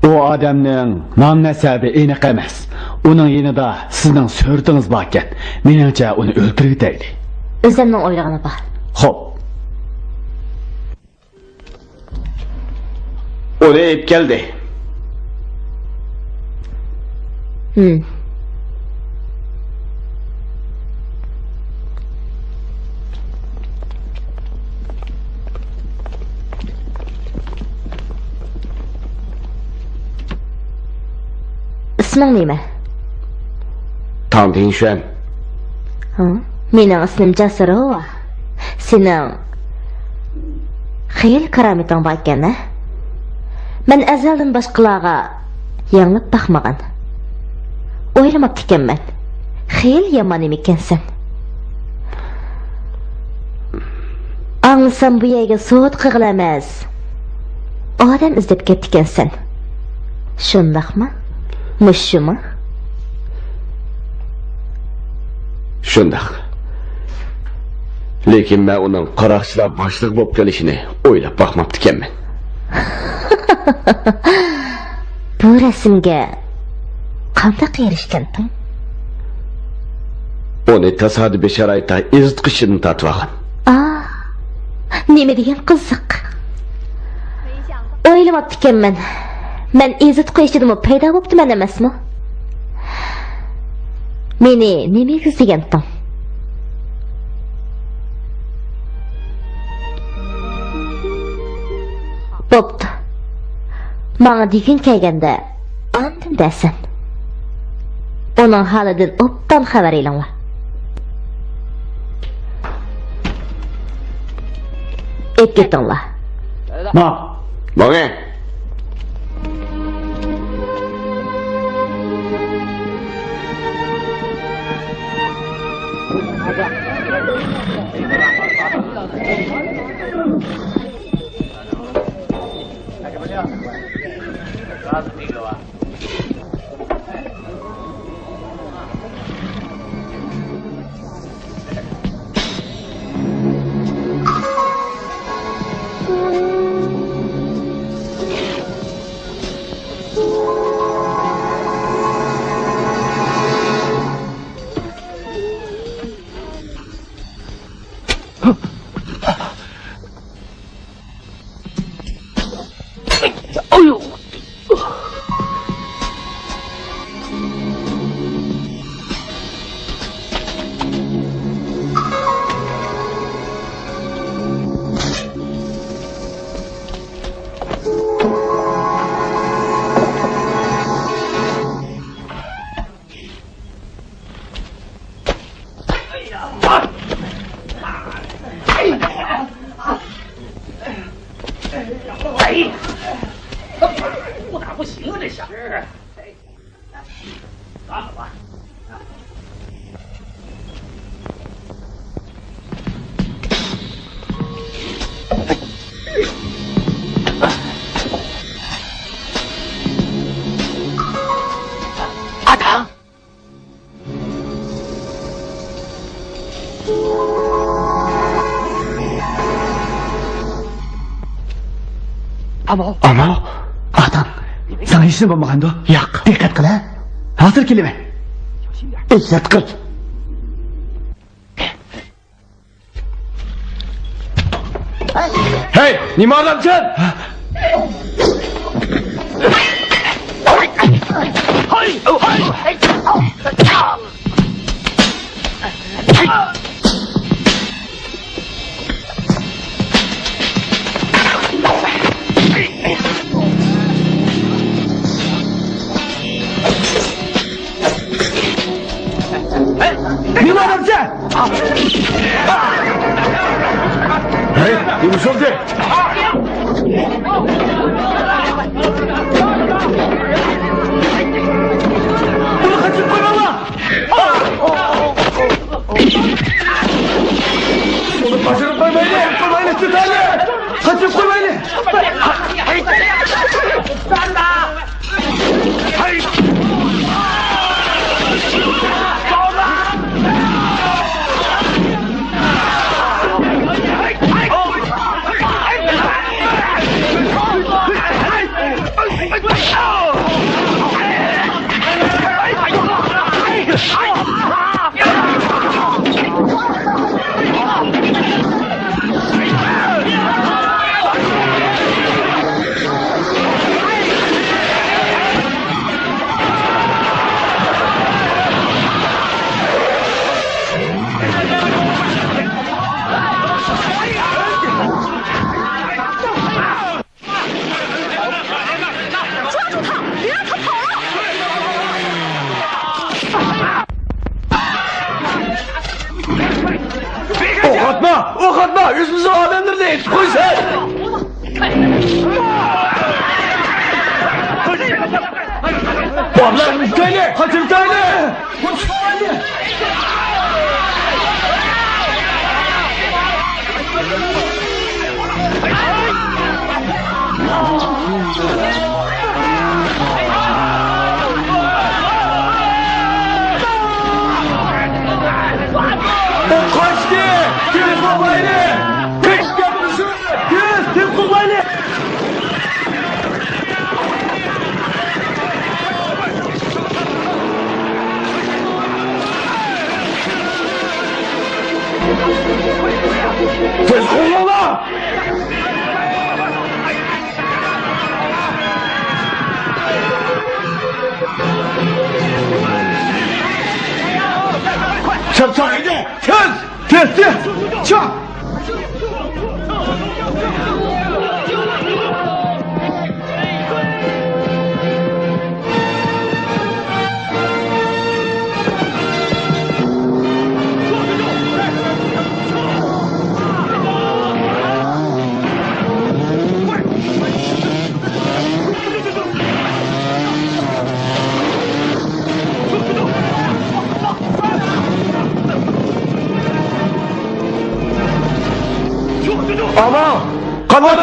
O adamning nom nasabi aniq emas. Uning yanida sizning so'rtingiz bor ekan. Meningcha uni o'ldirib deydi. O'zimning o'ylag'ini bor. Xo'p. Onu ep geldi. Isming nima? Tanıdın şu an. Mening ismim Jasirova. Sening xeyli karomating bor ekan-a? Men azaldan boshqalarga yanglib baxmagan. O'ylamabdi ekanman. Xeyli yomon ekansan. Anglasam bu yerga soat qig'ilamas. Odam izlab ketdi ekansan. Shundaqmi? Mushumi? Shundaq. Lekin men uning qaraqchilar boshliq bo'lib kelishini o'ylab baxmabdi ekanman. Bu rasmga qanday erishganding? Onu tasodifiy sharoitda ezitqishini tatib olgan. Nima degan qiziq. O'ylamabdi ekanman. Men ezit qo'yishdim paydo bo'libdiman emasmi? Meni nima izlaganding? Bo'pti. Menga degan kelganda andim dasan. Uning holidan obdan xabar eling. Etketinglar. Bana. 不打不行啊，这下。算了吧。阿唐。阿毛，阿毛, Adam, sana hech nima bo'lmagandi? Yo'q. Diqqat qil. Hozir kelaman. Ehtiyot qil. Hey, nima odamsan? Nima odamsan? Hey, nima bo'ldi? Uni qochib qo'yma. Uni qochirib qo'ymayli, tutali. Qochib qo'ymayli. Ok atma, yüzümüzü ademlerdeyiz. Koy sen. Bablar müstahili, kaçır müstahili. O kaçtı. Tez babaylı. Kaç yapmışsın. Tez babaylı. Tez kollala. Çap çap. Tez. Çap. Ama kanal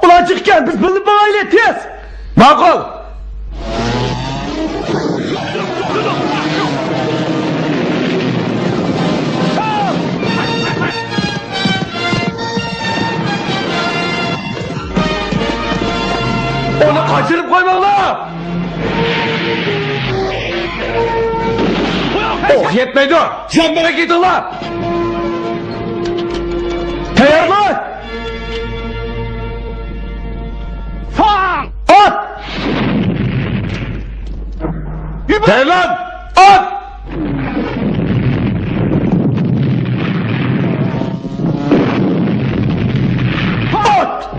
ulan çıkken biz bilip aile tez. Makul. Onu kaçırıp koymakla. Oh yetmedi. Sen bana gidin lan. Tayarlar. At! Tayarlar! At! At!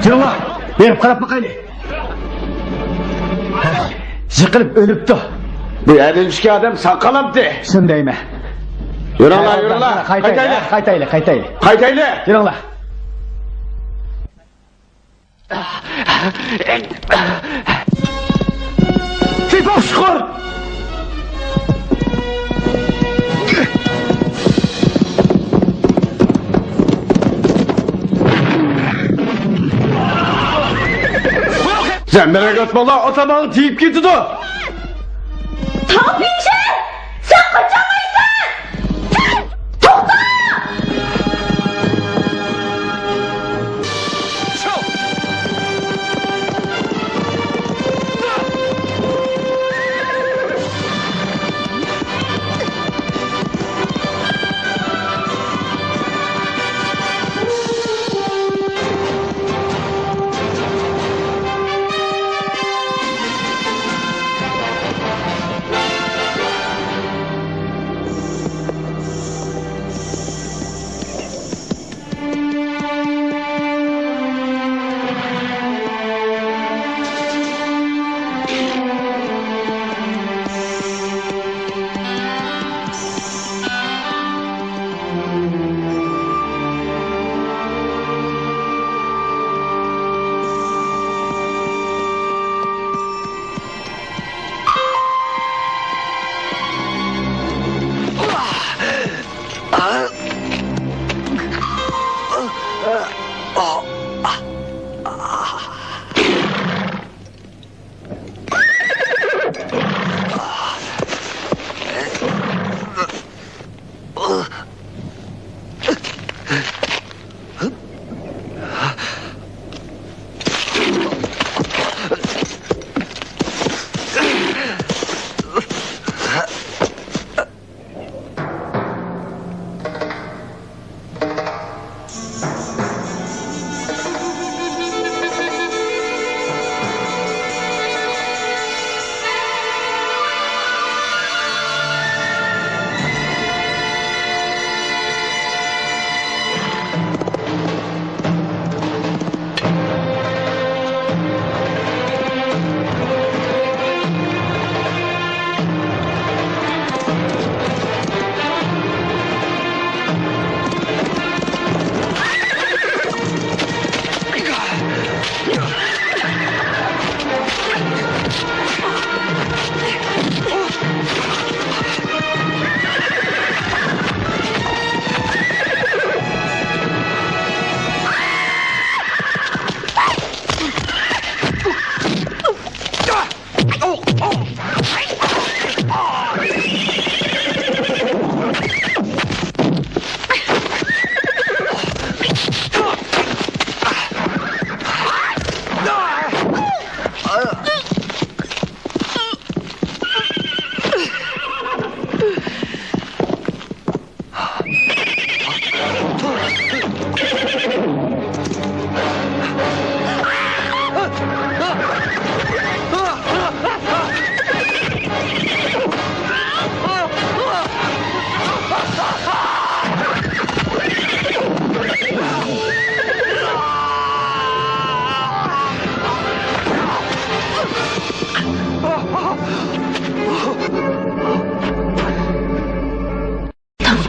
Canlar, berip qarab bakaylı. Yıkılıp ölüptü. Bu elinçki adam sakalamdı. Şundayma. Yürü la. Qaytaylı. Kaytaylı. Yürünglar. Fipop şukur. Sen merak etme la, otobanı teyip gitti de. Tapinçe! Sen kaçamayısın! Tokta!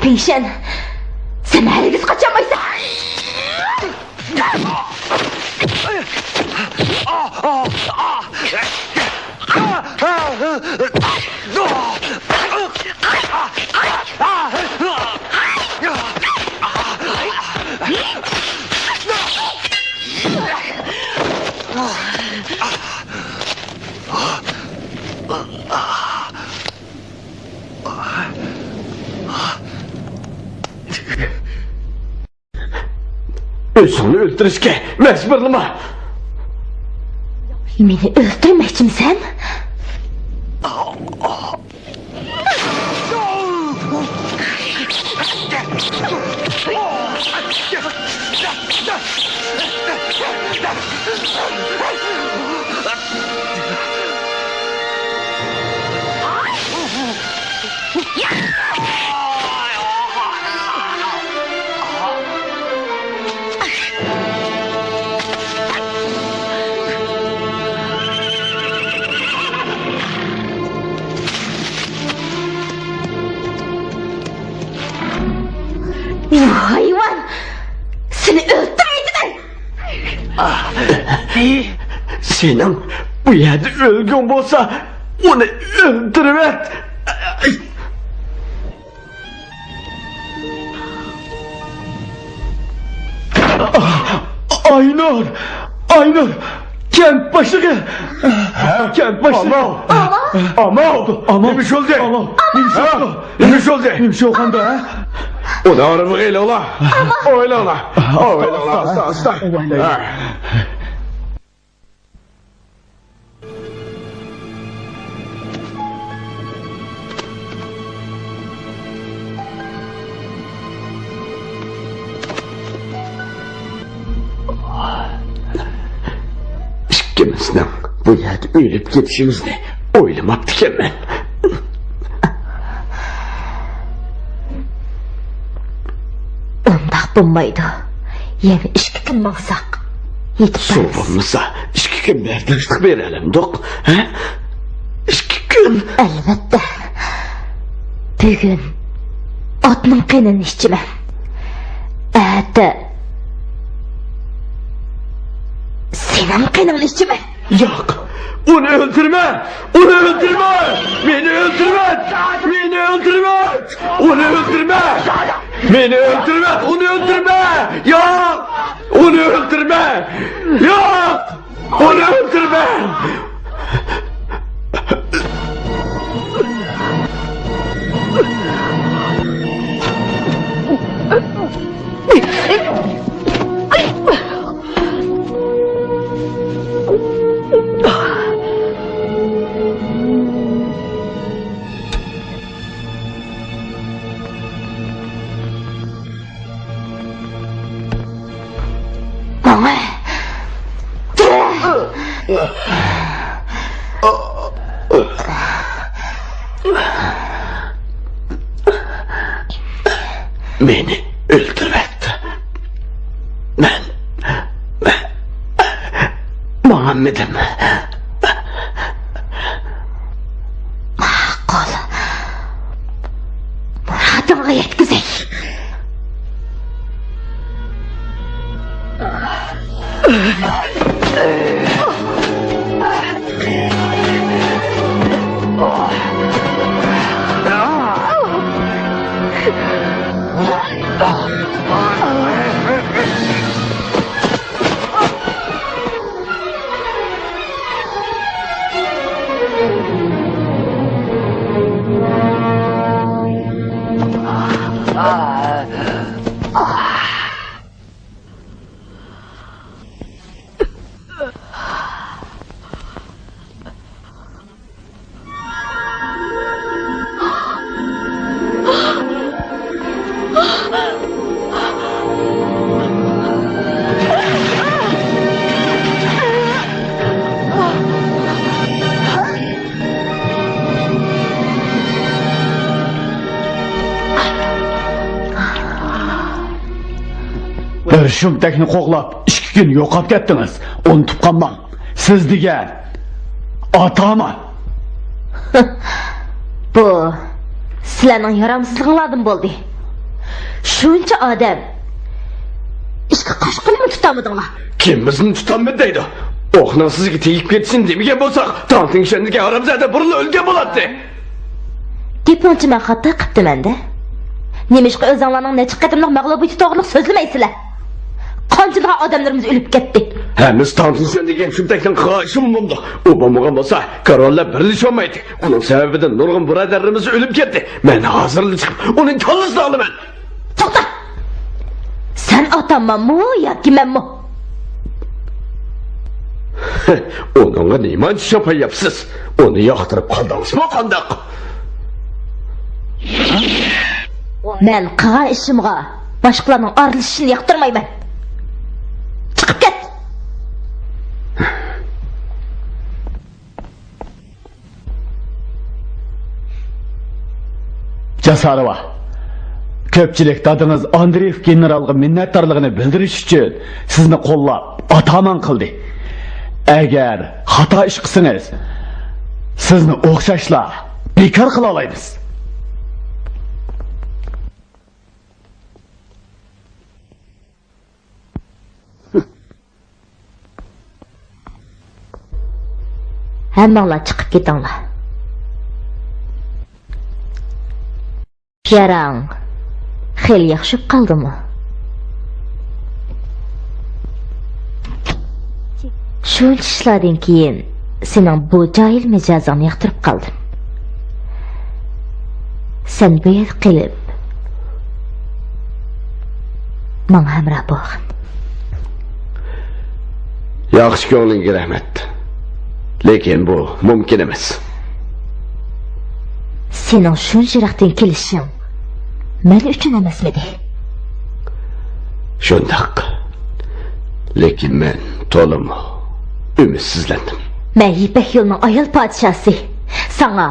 Peyşen, sen herkes kaçamaysa. Özünü öldürüşke mecburlama. Meni öldürmekçimsen? Hayvan! Seni öldürmeydiler! Senin bu yerde ölgün olsa onu öldürüvet. Aynur! Aynur! Kent başı! Kent başı! Ama! Neymiş oldu? Neymiş oldu? Neymiş oldu ha? O da arabı öyle ola. Öyle ola. Öyle ola. Hasta. İkimizden bu yerde ölüp gidişimizni oylamaktık hemen. Ondaq bulmaydı. Yeni 2 gün maqsaq. Yetib Su bulmasa 2 gün berdirlik verelim dok. 2 gün. Albatta. Bugün otning qinini ichiman. Ata senin qinini ichiman. Yok. Onu öldürme! Onu öldürme! Beni öldürme! Beni öldürme! Onu öldürme! Beni öldürme! Onu öldürme! Yok! Onu öldürme! Yok! Onu öldürme! Bana Beni öldürmetti. Ben Muhammed'im. Ma'qul. Muradimga yetkazay. Bir shumtakni qo'g'lab 2 kun yo'qolib ketdingiz. Unutib qolmang. Siz degan otaman. Bu sizlarning yaramsizliginglardan bo'ldi. Shuncha odam ishga qo'shqinimi tutamadinglar? Kim bizni tutamadi deydi? Oğlan sizge teyip ketsin demigen bolsak, tantın şendike aramızda burun ölgen boladı. Gepinchi men xato qiptiman-da. Nemishqa o'zinglarning necha qatimliq mag'lubiyati to'g'riliq so'zlamaysizlar? Qanchalar odamlarimiz o'lib ketdi. Hemiz tantın şendike şuntaktan qaşım buldu. O bombagan bolsa, karolla birleşemaydı. Onun sebebinden nurgun buradarlarımız ölüp ketdi. Men hazırlı çıkıp onun kallısını alımen. To'xta. Sen otammanmi yoki menmi? Onunla neyman şapay yapsız. Onu yaktırıp kaldınız mı kandak? Men qilgan ishimga boshqalarning aralashishini yoqtirmayman. Chiqib ket. Jasarova. Köpçülük dadınız Andreev generalga minnettarlığını bildiriş için sizni qo'llab ataman qildi. Eğer hata iş qilsangiz, sizni o'xshashlar bekor qila olamiz. Hammanglar chiqib ketinglar. Yarang xel yaxshib qoldimi? Shuncha ishlardan keyin sening bu jahil mijozingni yoqtirib qoldim. Sen bu yer qilib menga hamroh bo'lgin. Yaxshi ko'nglinga rahmat. Lekin bu mumkin emas. Sening shuncha yiroqdan kelishing men uchun emasmidi? Shundoq. Lekin men to'lim ümitsizlendim. Men Ipak yo'lining ayol podshosi. Sana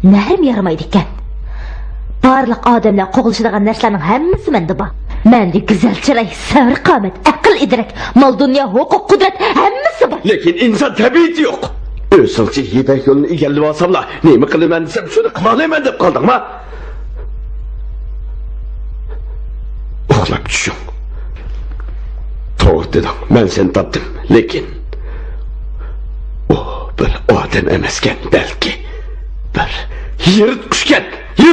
narim yaramaydi ekan. Barliq odamlar qo'g'ilishadigan narsalarning hammasi menda bor. Menda go'zal chiroy, sabr, qomat, aql, idrak, mol dunyo, huquq, qudrat hammasi bor. Lekin inson tabiati yo'q. O'zingchi Ipak yo'lini egallab olsamlar, nima qilaman desam shuni qila olaman deb qoldingmi? Uxlab tushing. To'g'ri dedim. Men seni topdim, lekin o bir odam emaskan, balki bir yirtqushkan.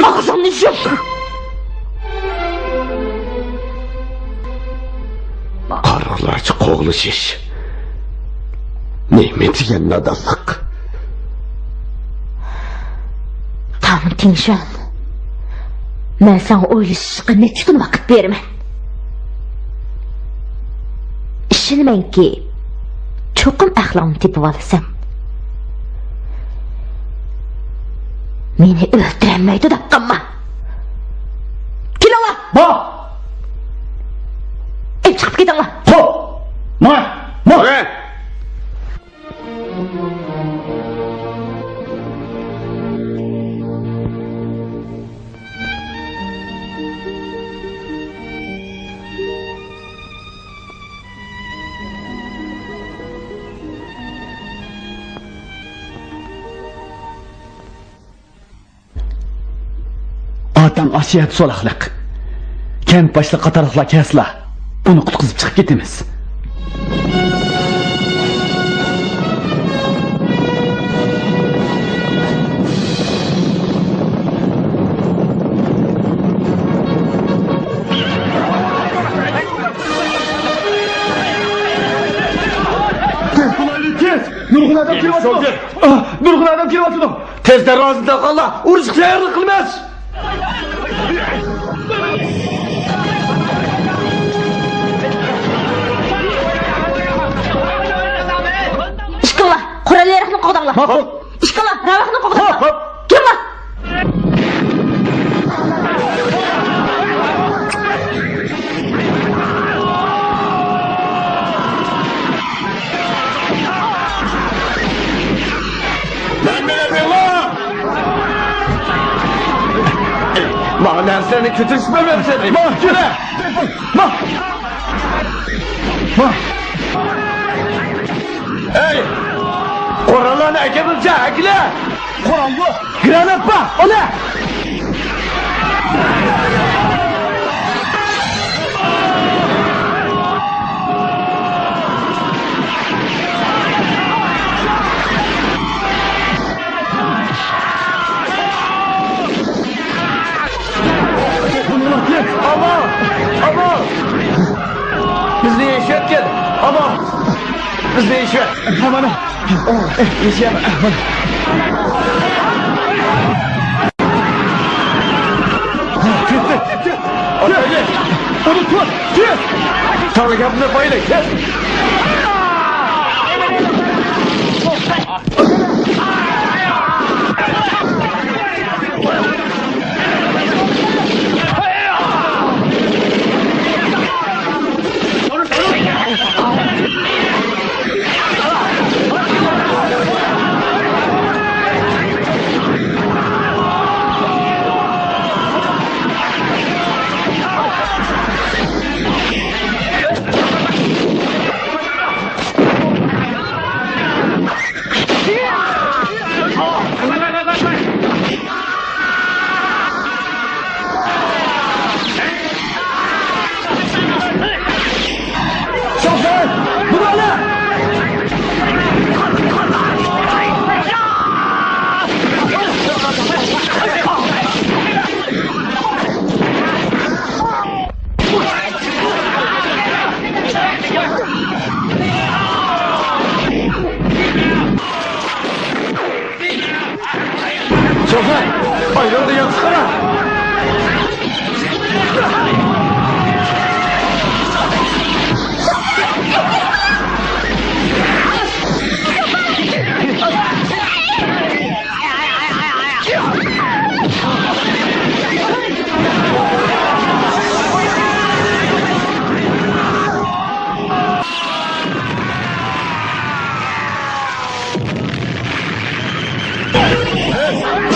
Og'zingni yop. Qarg'larcha qo'g'lishish. Nima degan nodonlik? Tamam Tinshan. Men sana o'ylashga necha kun vaqt beraman. Ishonamanki, cho'qim axloqni tepib olasan. Meni o'ldirolmaydi deb qolma. Kelinglar. Bo! Chiqib ketinglar. Xo'p. Ma! Atam asiyat solaqliq. Kent boshli qatorliqlar kesla. Uni qutqizib chiqib ketamiz. Nurg'un adam kelyapti. Nurg'un adam kelyapti. Tezda rozidan qoldi. Urush tayyorlik qilmas. Ishqillar, qurollarni qo'dinglar. Ishqillar, ravaqni qo'dinglar. Kelinglar. Bana derslerini kötüsmemem seni. Mahkeme! Hey! Koranlarını ekebince ekle! Koran bu! Granat bak! O ne? bizde iş var. Bana. İş yap. Hadi. Onu tut. Tut. Tanrı kapını bayla. Kes. Şoför, ayrıldı yatsana.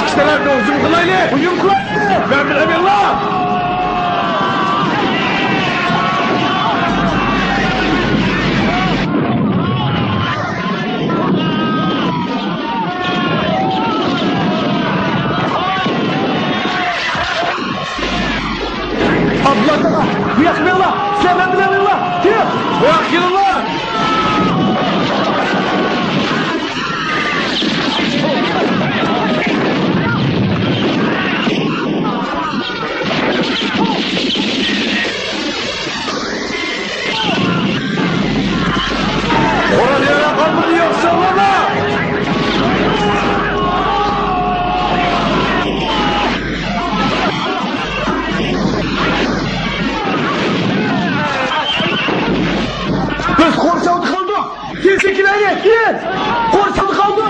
İşteler de uzun kılaylı. Uyum kılaylı. Ben bilemiyorum lan. Abla, bu yakmıyor lan. Sen ben bilemiyorum lan. Kim? Bu yakmıyor lan. Orada yere kalmadı yoksa orada. Biz korsanlık kaldık. Gerçekleri git. Korsanlık kaldık.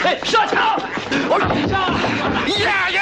Hey, 上场！呀呀！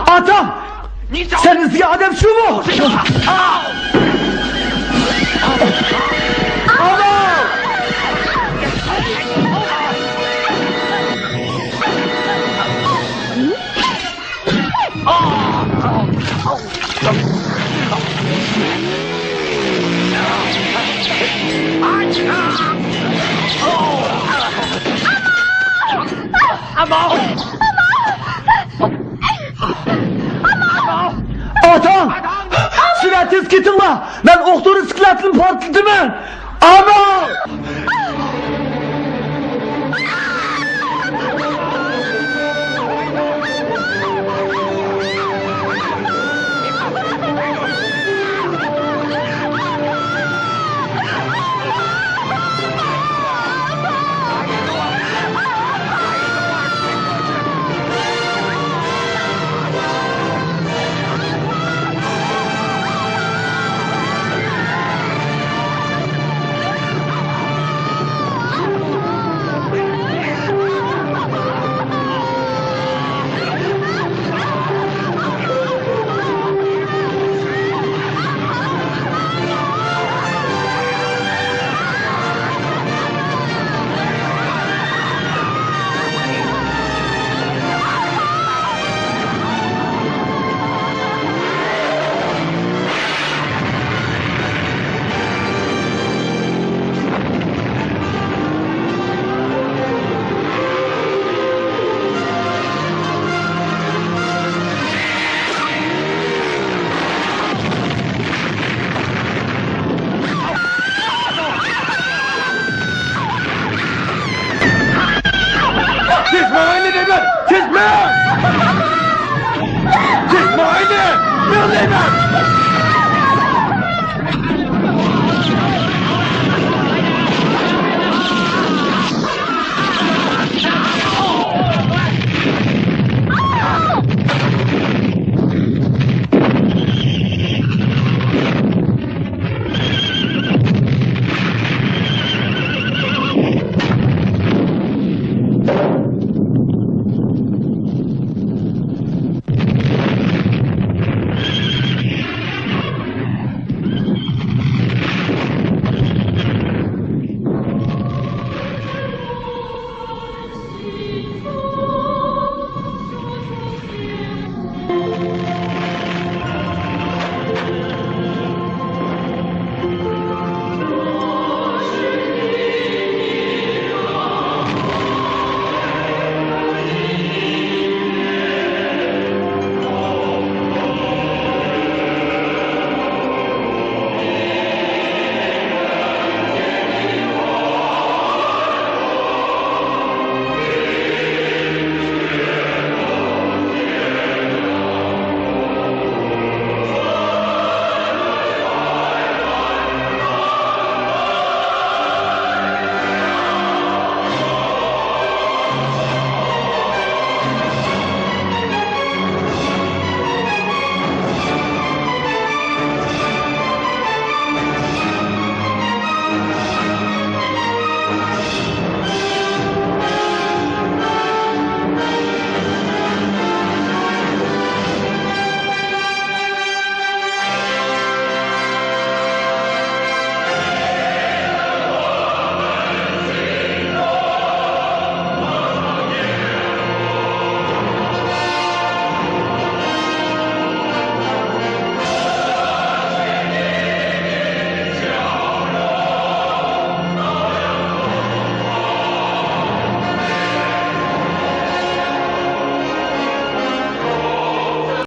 Adam! Senin ziya adam şu mu? Atan! Silahınız gidin la! Ben oktorun silahını patladım ben! Ama! Siz mi? Siz mi?